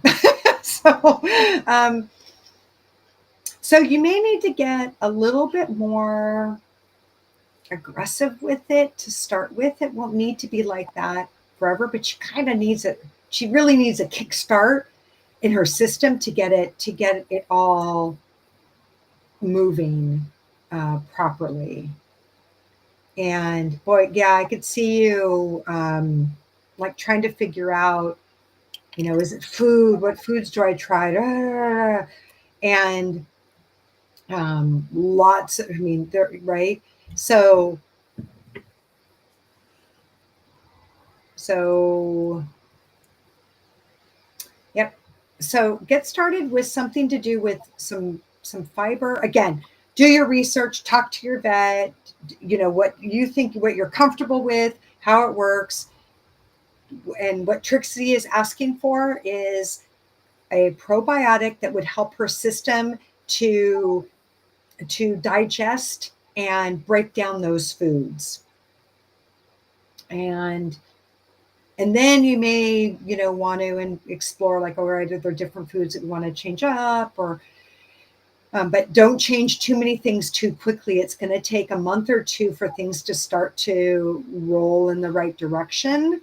so, um, so you may need to get a little bit more aggressive with it to start with. It won't need to be like that forever, but she kind of needs it. She really needs a kickstart in her system to get it all moving properly. And boy, yeah, I could see you like trying to figure out, is it food? What foods do I try? And lots of, I mean, there, right? So, so, yep. So get started with something to do with some fiber. Again, do your research, talk to your vet, what you think, what you're comfortable with, how it works. And what Trixie is asking for is a probiotic that would help her system to digest and break down those foods. And then you may, want to explore like, all right, are there different foods that we want to change up, or but don't change too many things too quickly. It's going to take a month or two for things to start to roll in the right direction.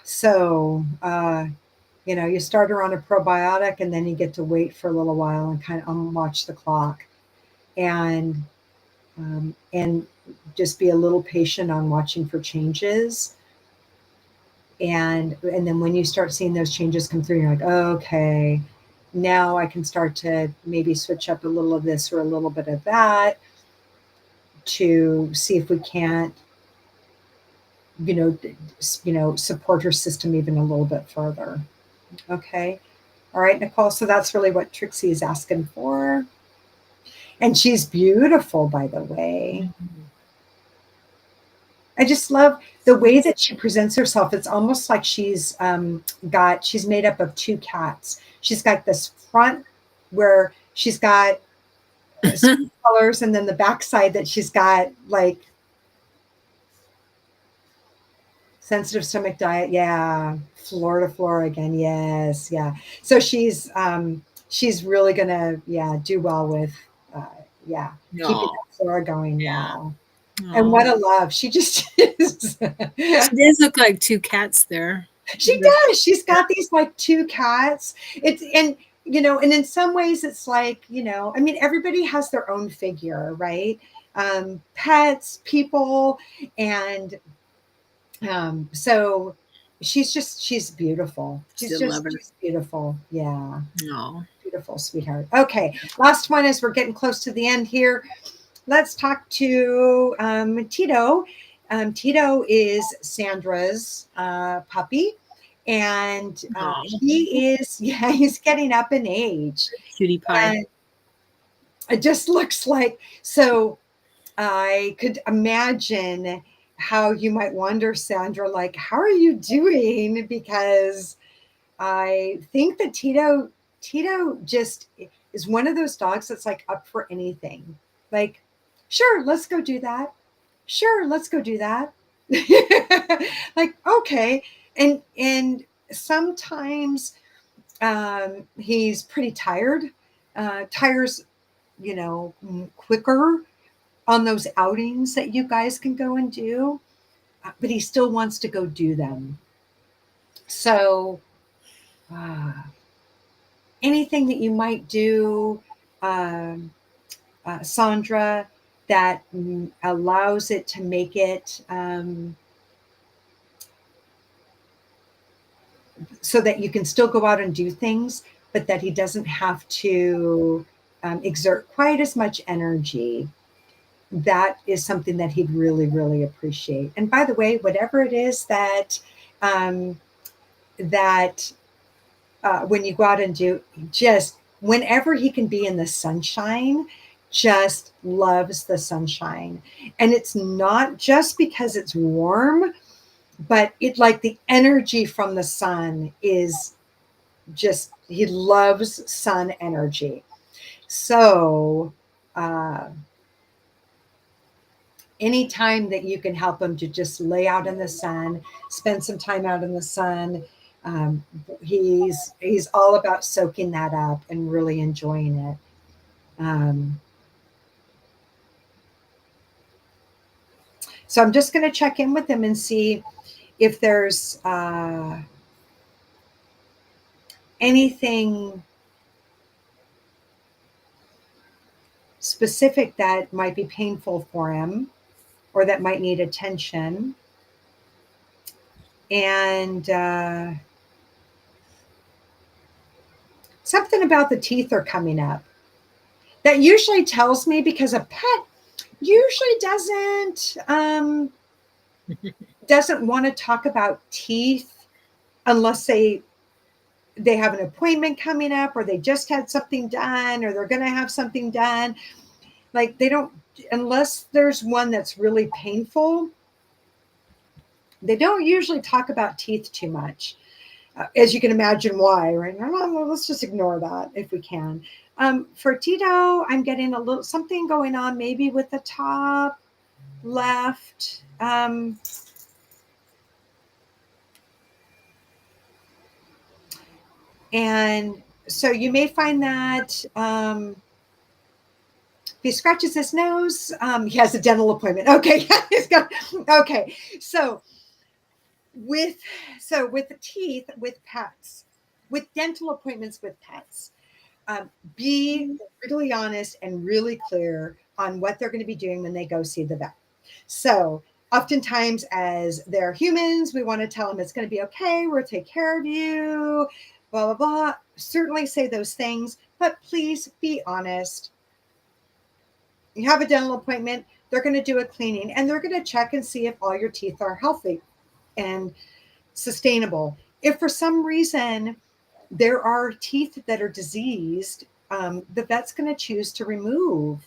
So, you start her on a probiotic, and then you get to wait for a little while and kind of watch the clock, and and just be a little patient on watching for changes. And then when you start seeing those changes come through, you're like, oh, okay, now I can start to maybe switch up a little of this or a little bit of that to see if we can't, support her system even a little bit further. Okay. All right, Nicole. So that's really what Trixie is asking for. And she's beautiful, by the way. Mhm. I just love the way that she presents herself. It's almost like she's made up of two cats. She's got this front where she's got colors, and then the backside that she's got like sensitive stomach diet. Yeah. Floor to floor again. Yes. Yeah. So she's really gonna, do well with, uh, yeah, keeping No. that flora going. Yeah. Yeah. And what Oh. a love. She just is. She does look like two cats there. She does. She's got these like two cats. And in some ways it's like, I mean, everybody has their own figure, right? Pets, people, and so she's beautiful. Still love her. She's beautiful. Yeah. No. Beautiful, sweetheart. Okay. Last one as we're getting close to the end here. Let's talk to Tito. Tito is Sandra's puppy, and Oh. he's getting up in age, Cutie pie. and it just looks like, so I could imagine how you might wonder, Sandra, like, how are you doing? Because I think that Tito just is one of those dogs that's like up for anything. Like, sure, let's go do that. Sure, let's go do that. Like, okay. And sometimes he's pretty tired. Tires, quicker on those outings that you guys can go and do, but he still wants to go do them. So, uh, anything that you might do, um, Sandra, that allows it to make it so that you can still go out and do things, but that he doesn't have to exert quite as much energy. That is something that he'd really, really appreciate. And by the way, whatever it is that um, that when you go out and do, just whenever he can be in the sunshine, just loves the sunshine. And it's not just because it's warm, but it, like, the energy from the sun is just, he loves sun energy. So uh, anytime that you can help him to just lay out in the sun, spend some time out in the sun, um, he's all about soaking that up and really enjoying it. Um, so I'm just going to check in with him and see if there's anything specific that might be painful for him or that might need attention. And something about the teeth are coming up. That usually tells me, because a pet usually doesn't want to talk about teeth unless they have an appointment coming up, or they just had something done, or they're going to have something done. Like, they don't, unless there's one that's really painful, they don't usually talk about teeth too much. As you can imagine why, right? Well, let's just ignore that if we can. For Tito, I'm getting a little something going on, maybe with the top left. And so you may find that if he scratches his nose, he has a dental appointment. Okay, he's got. Okay, with with the teeth, with pets, with dental appointments with pets, be really honest and really clear on what they're going to be doing when they go see the vet. So oftentimes, as they're humans, we want to tell them it's going to be okay. We'll take care of you. Blah blah blah. Certainly say those things, but please be honest. You have a dental appointment, they're going to do a cleaning and they're going to check and see if all your teeth are healthy and sustainable. If for some reason there are teeth that are diseased, the vet's going to choose to remove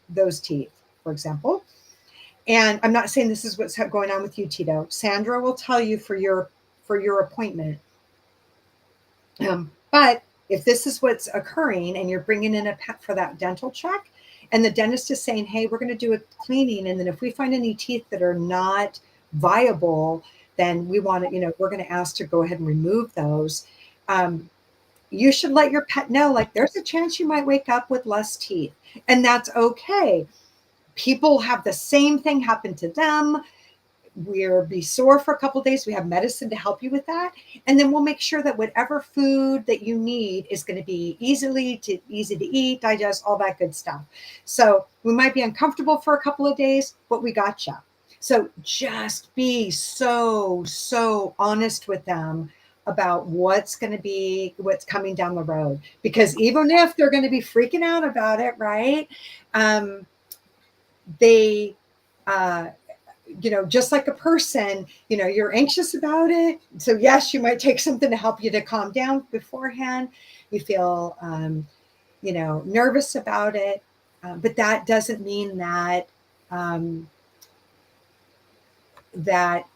those teeth, for example. And I'm not saying this is what's going on with you, Tito. Sandra will tell you for your appointment. But if this is what's occurring and you're bringing in a pet for that dental check, and the dentist is saying, hey, we're going to do a cleaning, and then if we find any teeth that are not viable, then we want to, we're going to ask to go ahead and remove those. You should let your pet know, like, there's a chance you might wake up with less teeth, and that's okay. People have the same thing happen to them. We'll be sore for a couple of days. We have medicine to help you with that. And then we'll make sure that whatever food that you need is going to be easy to eat, digest, all that good stuff. So we might be uncomfortable for a couple of days, but we got you. So just be so honest with them about what's coming down the road. Because even if they're going to be freaking out about it, right? They, just like a person, you're anxious about it. So yes, you might take something to help you to calm down beforehand. You feel, nervous about it. But that doesn't mean that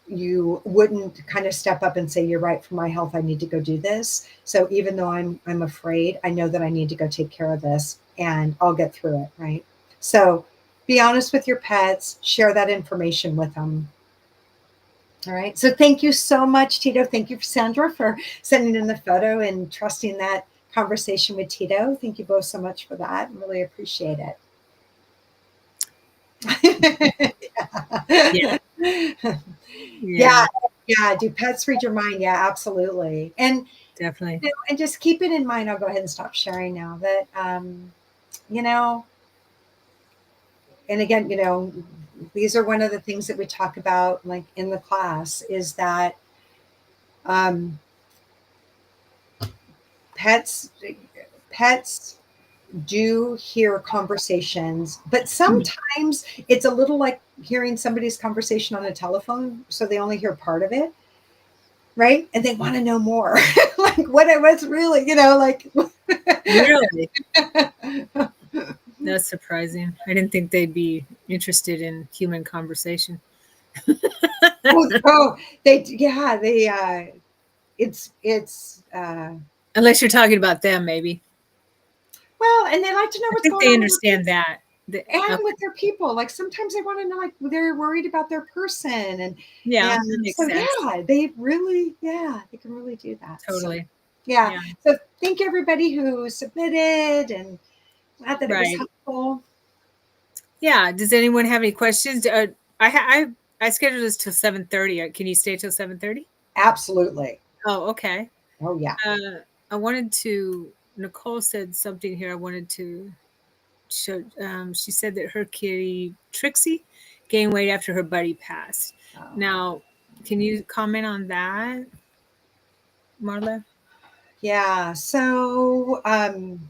you wouldn't kind of step up and say, you're right, for my health, I need to go do this. So even though I'm afraid, I know that I need to go take care of this and I'll get through it. Right. So be honest with your pets, share that information with them. All right. So thank you so much, Tito. Thank you, Sandra, for sending in the photo and trusting that conversation with Tito. Thank you both so much for that. Really appreciate it. Yeah. Yeah. Yeah. Do pets read your mind? Yeah, absolutely. And Definitely. and just keep it in mind. I'll go ahead and stop sharing now that you know, and again, these are one of the things that we talk about like in the class is that um pets pets do hear conversations, but sometimes it's a little like hearing somebody's conversation on a telephone, so they only hear part of it, right? And they want to know more. Like what's really, like Really? That's surprising. I didn't think they'd be interested in human conversation. oh, it's Unless you're talking about them, maybe. well, and they like to know I what's think going they on with their understand that. and Okay. with their people. Like sometimes they want to know, like they're worried about their person, Yeah, and that makes so sense. they can really do that. So Totally. yeah, Yeah. so thank you everybody who submitted, and glad that it was Right. helpful. Yeah. Does anyone have any questions? I scheduled this till 7:30. Can you stay till 7:30? Absolutely. Oh, okay. Oh yeah. I wanted to. Nicole said something here. I wanted to show. She said that her kitty Trixie gained weight after her buddy passed. Oh, Now, can you comment on that, Marla? yeah. So I'm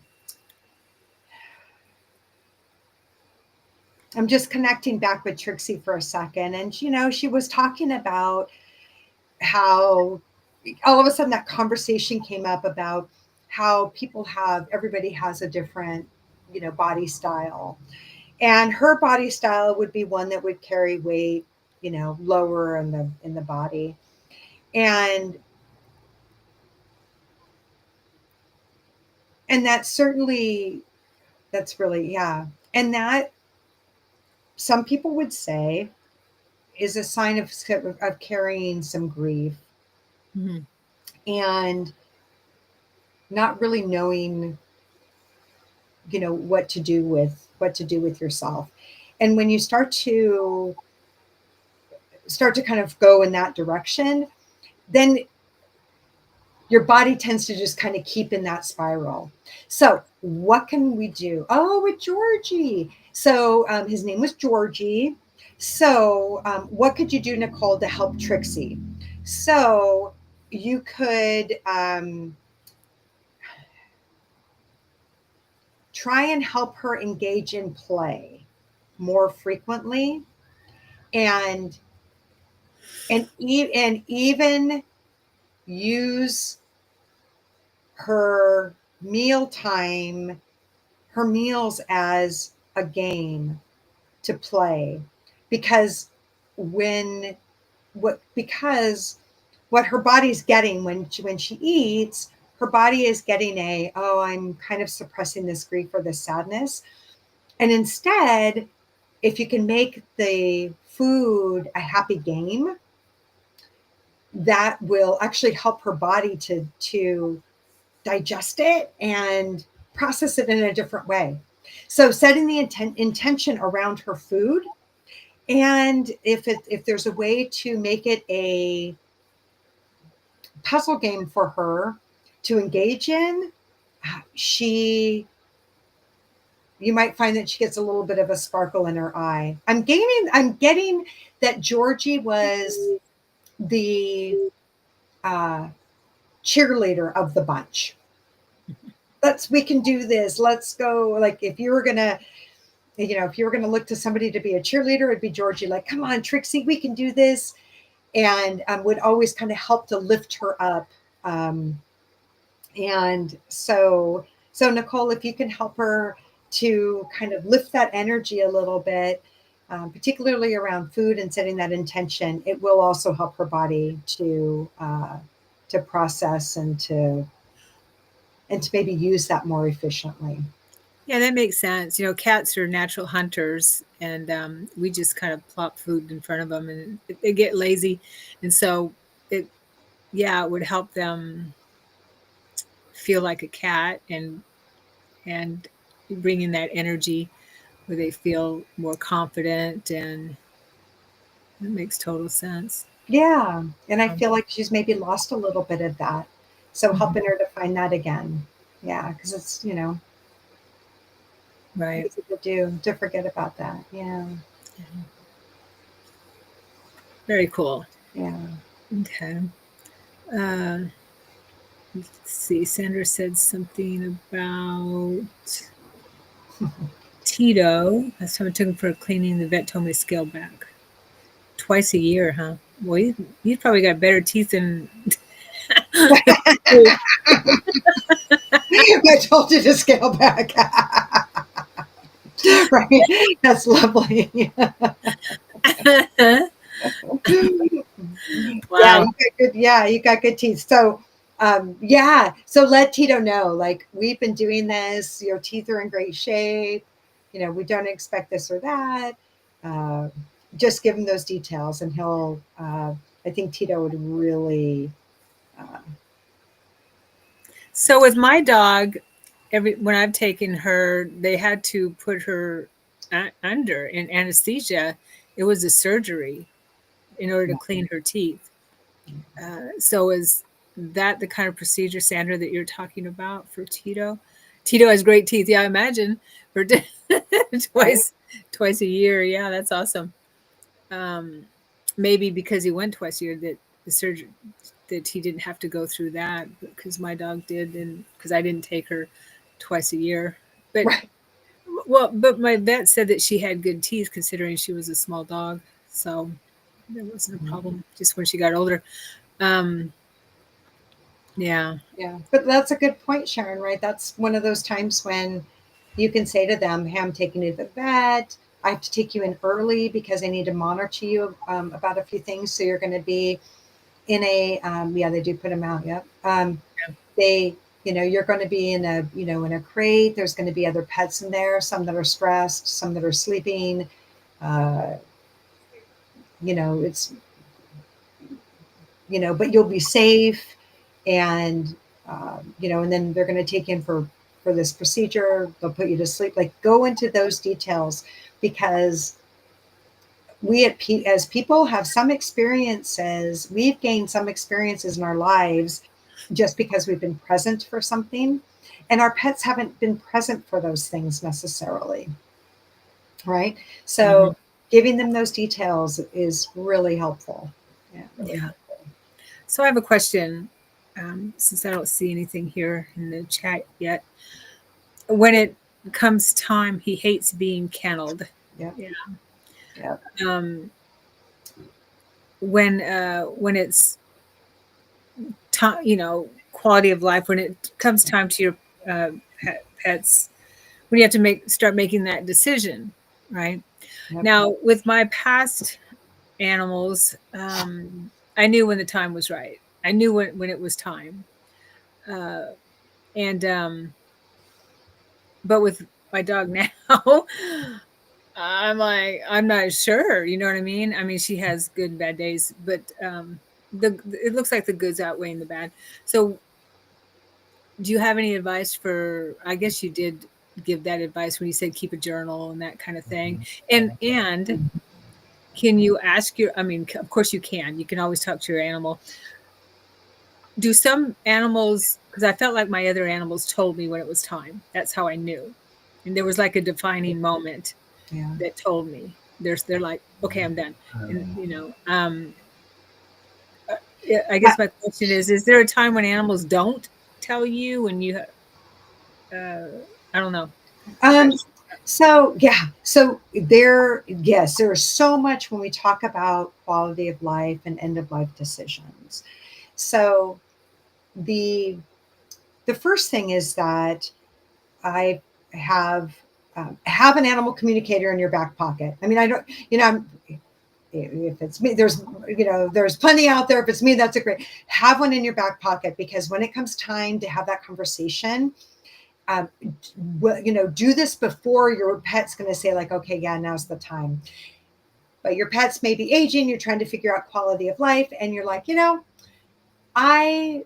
just connecting back with Trixie for a second, and she was talking about how all of a sudden that conversation came up about how everybody has a different body style, and her body style would be one that would carry weight lower in the body, and that's really, yeah, and that some people would say is a sign of carrying some grief. Mm-hmm. And not really knowing, what to do with yourself. And when you start to kind of go in that direction, then your body tends to just kind of keep in that spiral. So, what can we do? Oh, with Georgie. So, his name was Georgie. So, what could you do, Nicole, to help Trixie? So, you could try and help her engage in play more frequently, and and even use her mealtime, her meals as a game to play, because when because what her body's getting when she eats, her body is getting a, oh, I'm kind of suppressing this grief or this sadness. And instead, if you can make the food a happy game, that will actually help her body to digest it and process it in a different way. So setting the intention around her food, and if there's a way to make it a puzzle game for her to engage in, she you might find that she gets a little bit of a sparkle in her eye. I'm getting that Georgie was the uh, cheerleader of the bunch. We can do this. Let's go. Like, if you were gonna look to somebody to be a cheerleader, it'd be Georgie. Like, come on, Trixie, we can do this, and would always kind of help to lift her up. Um, and so Nicole, if you can help her to kind of lift that energy a little bit, particularly around food and setting that intention, it will also help her body to process and to maybe use that more efficiently. Yeah, that makes sense. Cats are natural hunters, and we just kind of plop food in front of them, and they get lazy, and so it, yeah, it would help them feel like a cat, and bring in that energy where they feel more confident, and that makes total sense. Yeah, and I Um, feel like she's maybe lost a little bit of that. So mhm, helping her to find that again. Yeah, because it's, right. easy to do, to forget about that. Yeah, Very cool. yeah. Okay. Uh, let's see. Sandra said something about Tito. Last time I took him for a cleaning, the vet told me to scale back. Twice a year, huh? Well, you probably got better teeth than. I told you to scale back. Right. That's lovely. Yeah, Wow. you got good teeth. So, yeah. So let Tito know, like, we've been doing this. Your teeth are in great shape. We don't expect this or that. Uh, just give him those details, and he'll. I think Tito would really. Uh, So with my dog, every when I've taken her, they had to put her under in anesthesia. It was a surgery in order to clean her teeth. So is that the kind of procedure, Sandra, that you're talking about for Tito? Tito has great teeth. Yeah, I imagine for right. twice twice a year. Yeah, that's awesome. Um, Maybe because he went twice a year that the surgery that he didn't have to go through that because my dog did, and because I didn't take her twice a year. But Right. but my vet said that she had good teeth considering she was a small dog, so there wasn't a problem. Just when she got older. Um, yeah. Yeah, but that's a good point, Sharon, right? That's one of those times when you can say to them, hey, I'm taking you to the vet. I have to take you in early because I need to monitor you about a few things. So you're going to be in yeah, they do put them out. Yep. They, you're going to be in a crate. There's going to be other pets in there, some that are stressed, some that are sleeping. Uh, it's, but you'll be safe. And And then they're going to take you in for this procedure. They'll put you to sleep. Like, go into those details, because as people have some experiences. We've gained some experiences in our lives just because we've been present for something, and our pets haven't been present for those things necessarily, right? Mhm. So giving them those details is really helpful. Yeah, really Yeah. helpful. So I have a question, since I don't see anything here in the chat yet. When it comes time, he hates being kenneled. Yeah, Yeah. yeah, Um, when it's time, quality of life. When it comes time to your pets, when you have to start making that decision, right? yep, Now, with my past animals, I knew when the time was right. I knew when it was time. Uh, and But with my dog now, I'm like, I'm not sure. You know what I mean? I mean, she has good and bad days, but it looks like the goods outweighing the bad. So, do you have any advice for? I guess you did give that advice when you said keep a journal and that kind of thing. And can you ask your? I mean, of course you can. You can always talk to your animal. Do some animals? Because I felt like my other animals told me when it was time. That's how I knew, and there was like a defining moment yeah. that told me. They're like, okay, I'm done. And yeah, I guess my question is there a time when animals don't tell you and you, I don't know. I'm not Um, sure. so yeah, so there, yes, there is so much when we talk about quality of life and end of life decisions. So the the first thing is that I have an animal communicator in your back pocket. I mean, I don't, if it's me, there's plenty out there. If it's me, that's a great. Have one in your back pocket, because when it comes time to have that conversation, um, do this before your pet's going to say, like, okay, yeah, now's the time. But your pet's may be aging. You're trying to figure out quality of life, and you're like, I,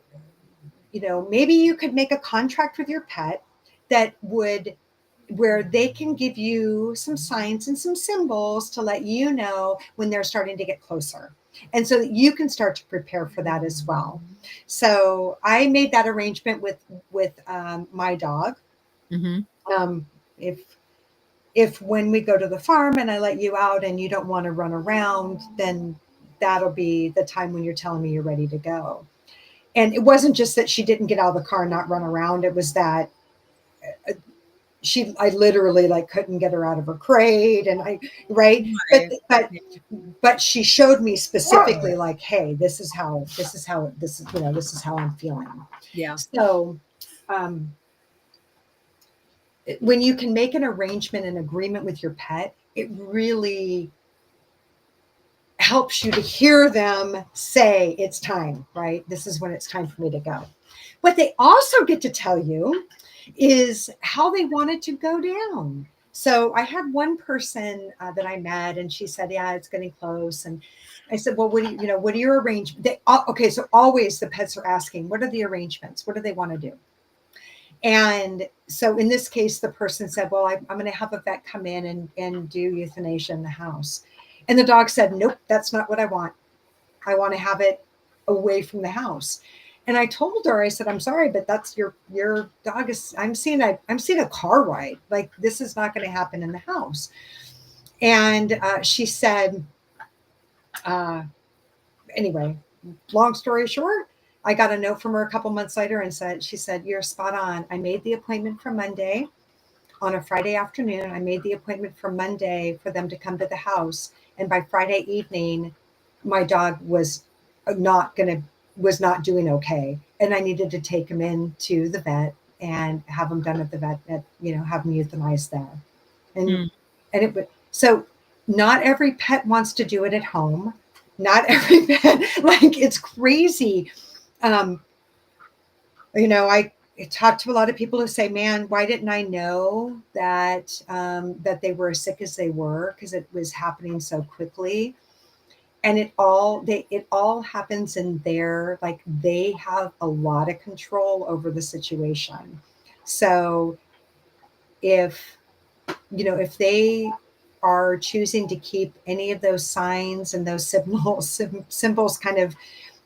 maybe you could make a contract with your pet that would where they can give you some signs and some symbols to let you know when they're starting to get closer, and so that you can start to prepare for that as well. So I made that arrangement with my dog. Mm-hmm. um, if if when we go to the farm and I let you out and you don't want to run around, then that'll be the time when you're telling me you're ready to go. And it wasn't just that she didn't get out of the car and not run around. It was that I literally, like, couldn't get her out of her crate, and right. but Right. but Yeah. but she showed me specifically, like, hey, this is how I'm feeling. Yeah. So um when you can make an arrangement and agreement with your pet, it really helps you to hear them say it's time, right? This is when it's time for me to go. What they also get to tell you is how they want it to go down. So I had one person that I met, and she said, "Yeah, it's getting close." And I said, "Well, what are your arrangements?" Okay, so always the pets are asking, "What are the arrangements? What do they want to do?" And so in this case, the person said, "Well, I'm going to have a vet come in and do euthanasia in the house." And the dog said, "Nope, that's not what I want. I want to have it away from the house." And I told her, I said, "I'm sorry, but that's your dog is I'm seeing a car ride. Like, this is not going to happen in the house." And she said, uh, anyway, long story short, I got a note from her a couple months later, and she said, "You're spot on. I made the appointment for Monday on a Friday afternoon. I made the appointment for Monday for them to come to the house. And by Friday evening, my dog not going to, was not doing okay. And I needed to take him in to the vet and have him done at the vet, have him euthanized there." And, Mm. and it would, so not every pet wants to do it at home. Not every pet, like, it's crazy. Um, I talk to a lot of people who say, "Man, why didn't I know that they were as sick as they were, because it was happening so quickly?" and it all happens in their, like, they have a lot of control over the situation. So if, if they are choosing to keep any of those signs and those symbols kind of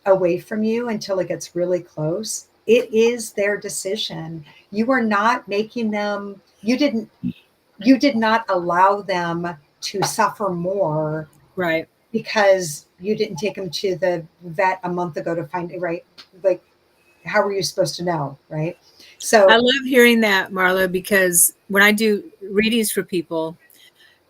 away from you until it gets really close, it is their decision. You are not making them, you did not allow them to suffer more Right. because you didn't take them to the vet a month ago to find it, right? Like, how were you supposed to know, right? I So love hearing that, Marla, because when I do readings for people,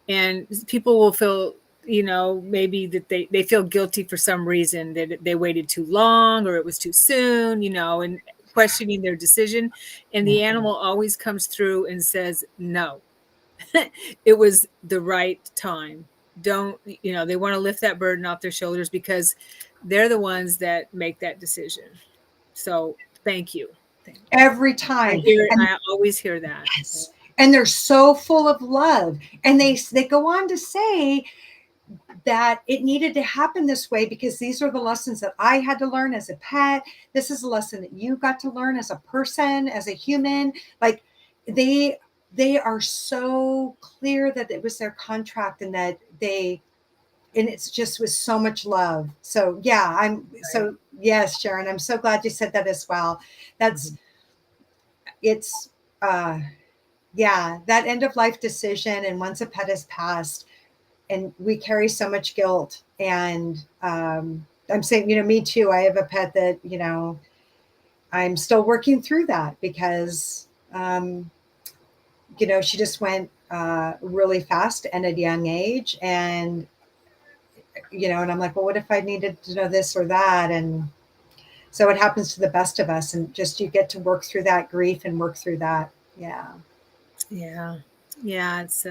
and people will feel, maybe that they feel guilty for some reason, that they waited too long or it was too soon, and questioning their decision. And the animal always comes through and says, no, it was the right time. Don't, they want to lift that burden off their shoulders because they're the ones that make that decision. So thank you. Thank you. every time, and I always hear that. yes, and they're so full of love, and they go on to say that it needed to happen this way because these are the lessons that I had to learn as a pet. This is a lesson that you got to learn as a person, as a human. Like, they are so clear that it was their contract, and that and it's just with so much love. So yeah, Right. so yes, Sharon, I'm so glad you said that as well. That's Mhm. it's uh yeah, that end of life decision, and once a pet has passed, and we carry so much guilt. And I'm saying, me too. I have a pet that, I'm still working through that because, she just went really fast and at a young age. And, and I'm like, well, what if I needed to know this or that? And so it happens to the best of us. And just, you get to work through that grief and work through that. Yeah. Yeah. Yeah. It's,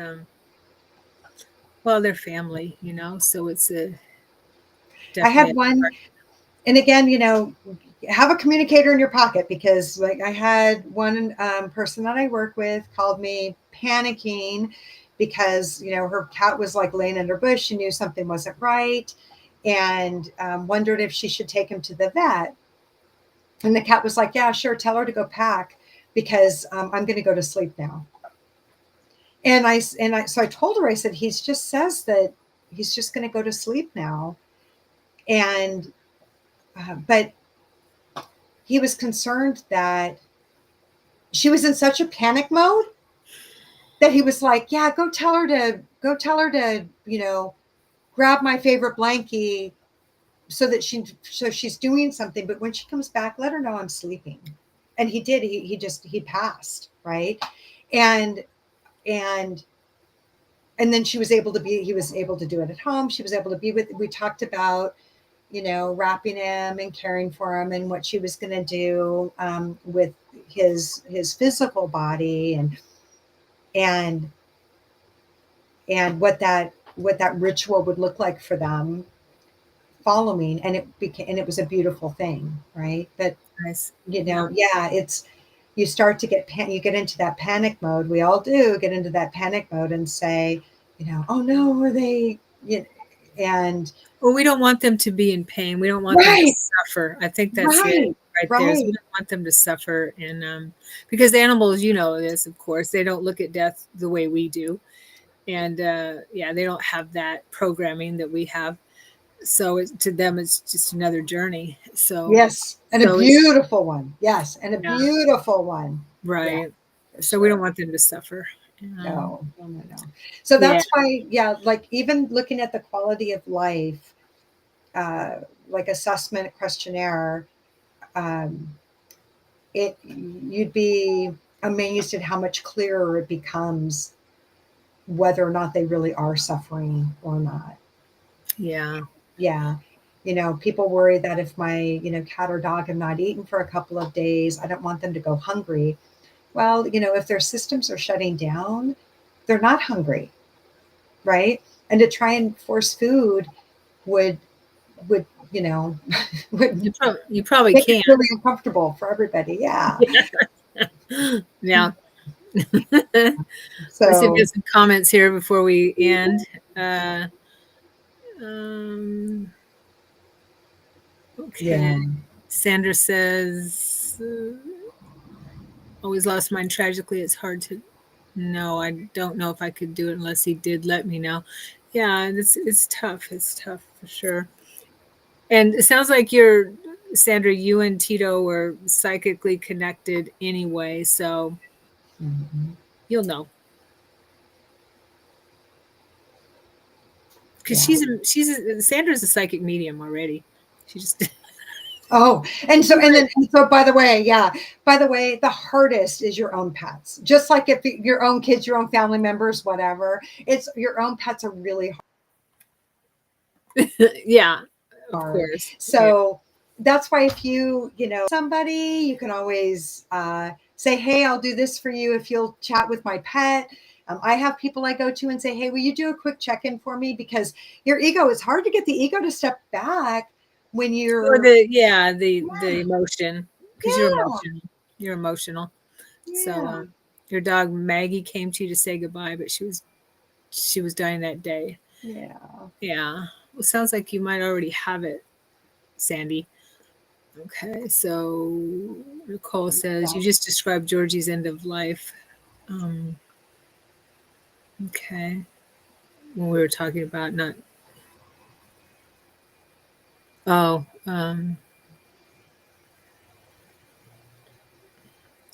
well, they're family, so it's a I definitely have a one. part. And again, have a communicator in your pocket, because, like, I had one person that I work with called me panicking because, her cat was like laying in her bush. She knew something wasn't right, and wondered if she should take him to the vet. And the cat was like, yeah, sure. Tell her to go pack because I'm going to go to sleep now. So I told her, I said, he's just says that he's just going to go to sleep now. And, but he was concerned that she was in such a panic mode that he was like, yeah, go tell her to, grab my favorite blankie so that so she's doing something. But when she comes back, let her know I'm sleeping. And he did. He passed. Right. And, and, and then he was able to do it at home. She was able to be we talked about, wrapping him and caring for him, and what she was going to do with his physical body, and and what that ritual would look like for them following. And it was a beautiful thing, right? But Nice. Yeah. yeah, it's, you start to you get into that panic mode. We all do get into that panic mode and say, oh no, are they, and Well, we don't want them to be in pain. We don't want them to right, suffer. I think that's it right, right there. Is we right. don't want them to suffer, and because the animals, this, of course, they don't look at death the way we do, and yeah, they don't have that programming that we have. So to them, it's just another journey. Yes, and a It's, beautiful one. Yes, and a yeah, beautiful one. Yeah, right. for So we don't sure. want them to suffer. No, no, no, no. So Yeah. that's why, yeah, like, even looking at the quality of life, like assessment questionnaire, um, you'd be amazed at how much clearer it becomes whether or not they really are suffering or not. Yeah. Yeah. People worry that if my, cat or dog have not eaten for a couple of days, I don't want them to go hungry. Well, if their systems are shutting down, they're not hungry, right? And to try and force food would would would You probably make it can. really uncomfortable for everybody. Yeah. Yeah. Let's see if we So get some comments here before we end. Uh, Um, Yeah. okay. Sandra says, always lost mine tragically. It's hard to know. I don't know if I could do it unless he did let me know. Yeah, it's tough. It's tough for sure. And it sounds like you're, Sandra, you and Tito were psychically connected anyway, so Mhm. you'll know. Because Yeah. Sandra's a psychic medium already. She just Oh, and so by the way, yeah, by the way, the hardest is your own pets. Just like if your own kids, your own family members, whatever, it's your own pets are really yeah, of hard. course. Yeah. So that's why if somebody, you can always say, hey, I'll do this for you if you'll chat with my pet. I have people I go to and say, hey, will you do a quick check-in for me? Because your ego, it's hard to get the ego to step back when Or you're, the emotion, because yeah, you're emotional. So yeah, your dog Maggie came to you to say goodbye, but she was dying that day. yeah, Yeah. Well, sounds like you might already have it, Sandy. Okay, so Nicole says yeah. you just described Georgie's end of life. Um, okay, when we were talking about not, oh,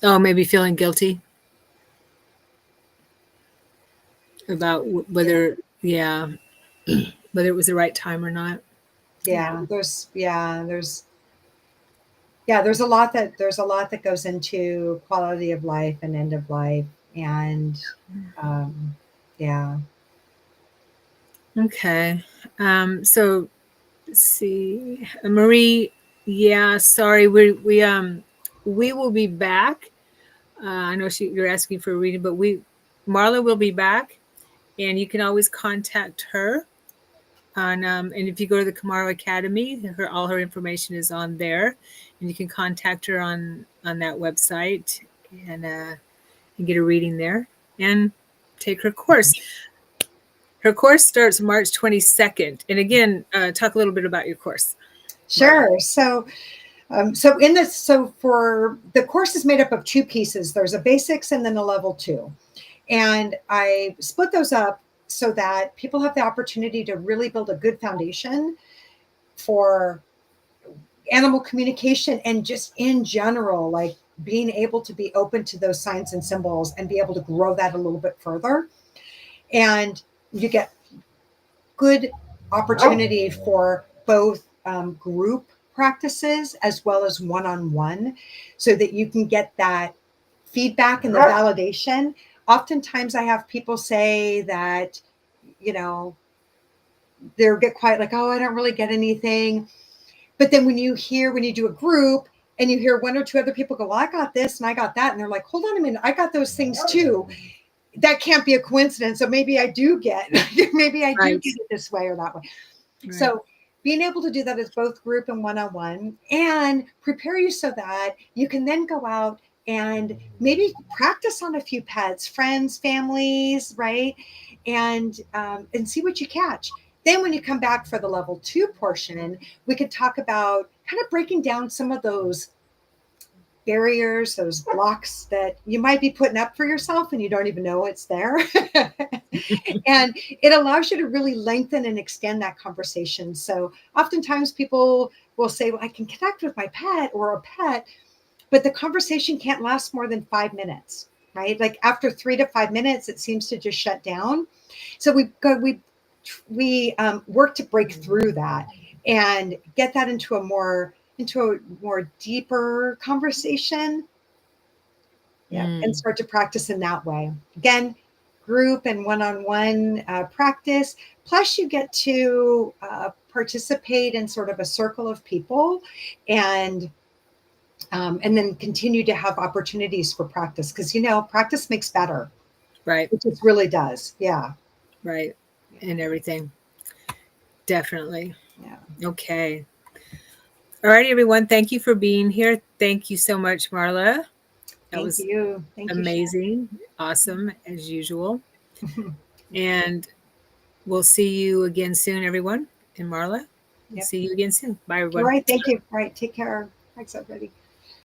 oh, maybe feeling guilty about Yeah. whether, yeah, whether it was the right time or not. Yeah. There's a lot that goes into quality of life and end of life, and um, yeah, Okay. So let's see, Marie. Yeah, sorry, we will be back. I know you're asking for a reading, but Marla will be back, and you can always contact her on and if you go to the Kamara Academy, all her information is on there, and you can contact her on that website and get a reading there and take her course. Her course starts March 22nd. And again, talk a little bit about your course, Marla. sure. So for the course is made up of two pieces. There's a basics and then a level two, and I split those up so that people have the opportunity to really build a good foundation for animal communication and just in general, like being able to be open to those signs and symbols and be able to grow that a little bit further. And you get good opportunity for both group practices as well as one-on-one, so that you can get that feedback and the validation. Oftentimes I have people say that, you know, they'll get quiet, like, oh, I don't really get anything. But then when you do a group and you hear one or two other people go, well, I got this and I got that. And they're like, hold on a minute, I got those things too. That can't be a coincidence. So maybe I do maybe I do Right, get it this way or that way. right. So being able to do that as both group and one-on-one, and prepare you so that you can then go out and maybe practice on a few pets, friends, families, right? And see what you catch. Then when you come back for the level two portion, we could talk about kind of breaking down some of those barriers, those blocks that you might be putting up for yourself and you don't even know it's there. And it allows you to really lengthen and extend that conversation. So oftentimes people will say, well, I can connect with my pet or a pet, but the conversation can't last more than 5 minutes, right? Like after 3 to 5 minutes, it seems to just shut down. So we work to break through that and get that into a more deeper conversation. Yeah, and Mm, start to practice in that way. Again, group and one-on-one practice. Plus, you get to participate in sort of a circle of people, and and then continue to have opportunities for practice, because practice makes better. right, It just really does. Yeah, right. And everything. Definitely. yeah. Okay. All right, everyone. Thank you for being here. Thank you so much, Marla. That Thank was you. Thank you, amazing. Awesome, as usual. Sharon. And we'll see you again soon, everyone. And Marla, we'll Yep. see you again soon. Bye, All everyone. right. Thank you. All right. Take care. Thanks, everybody.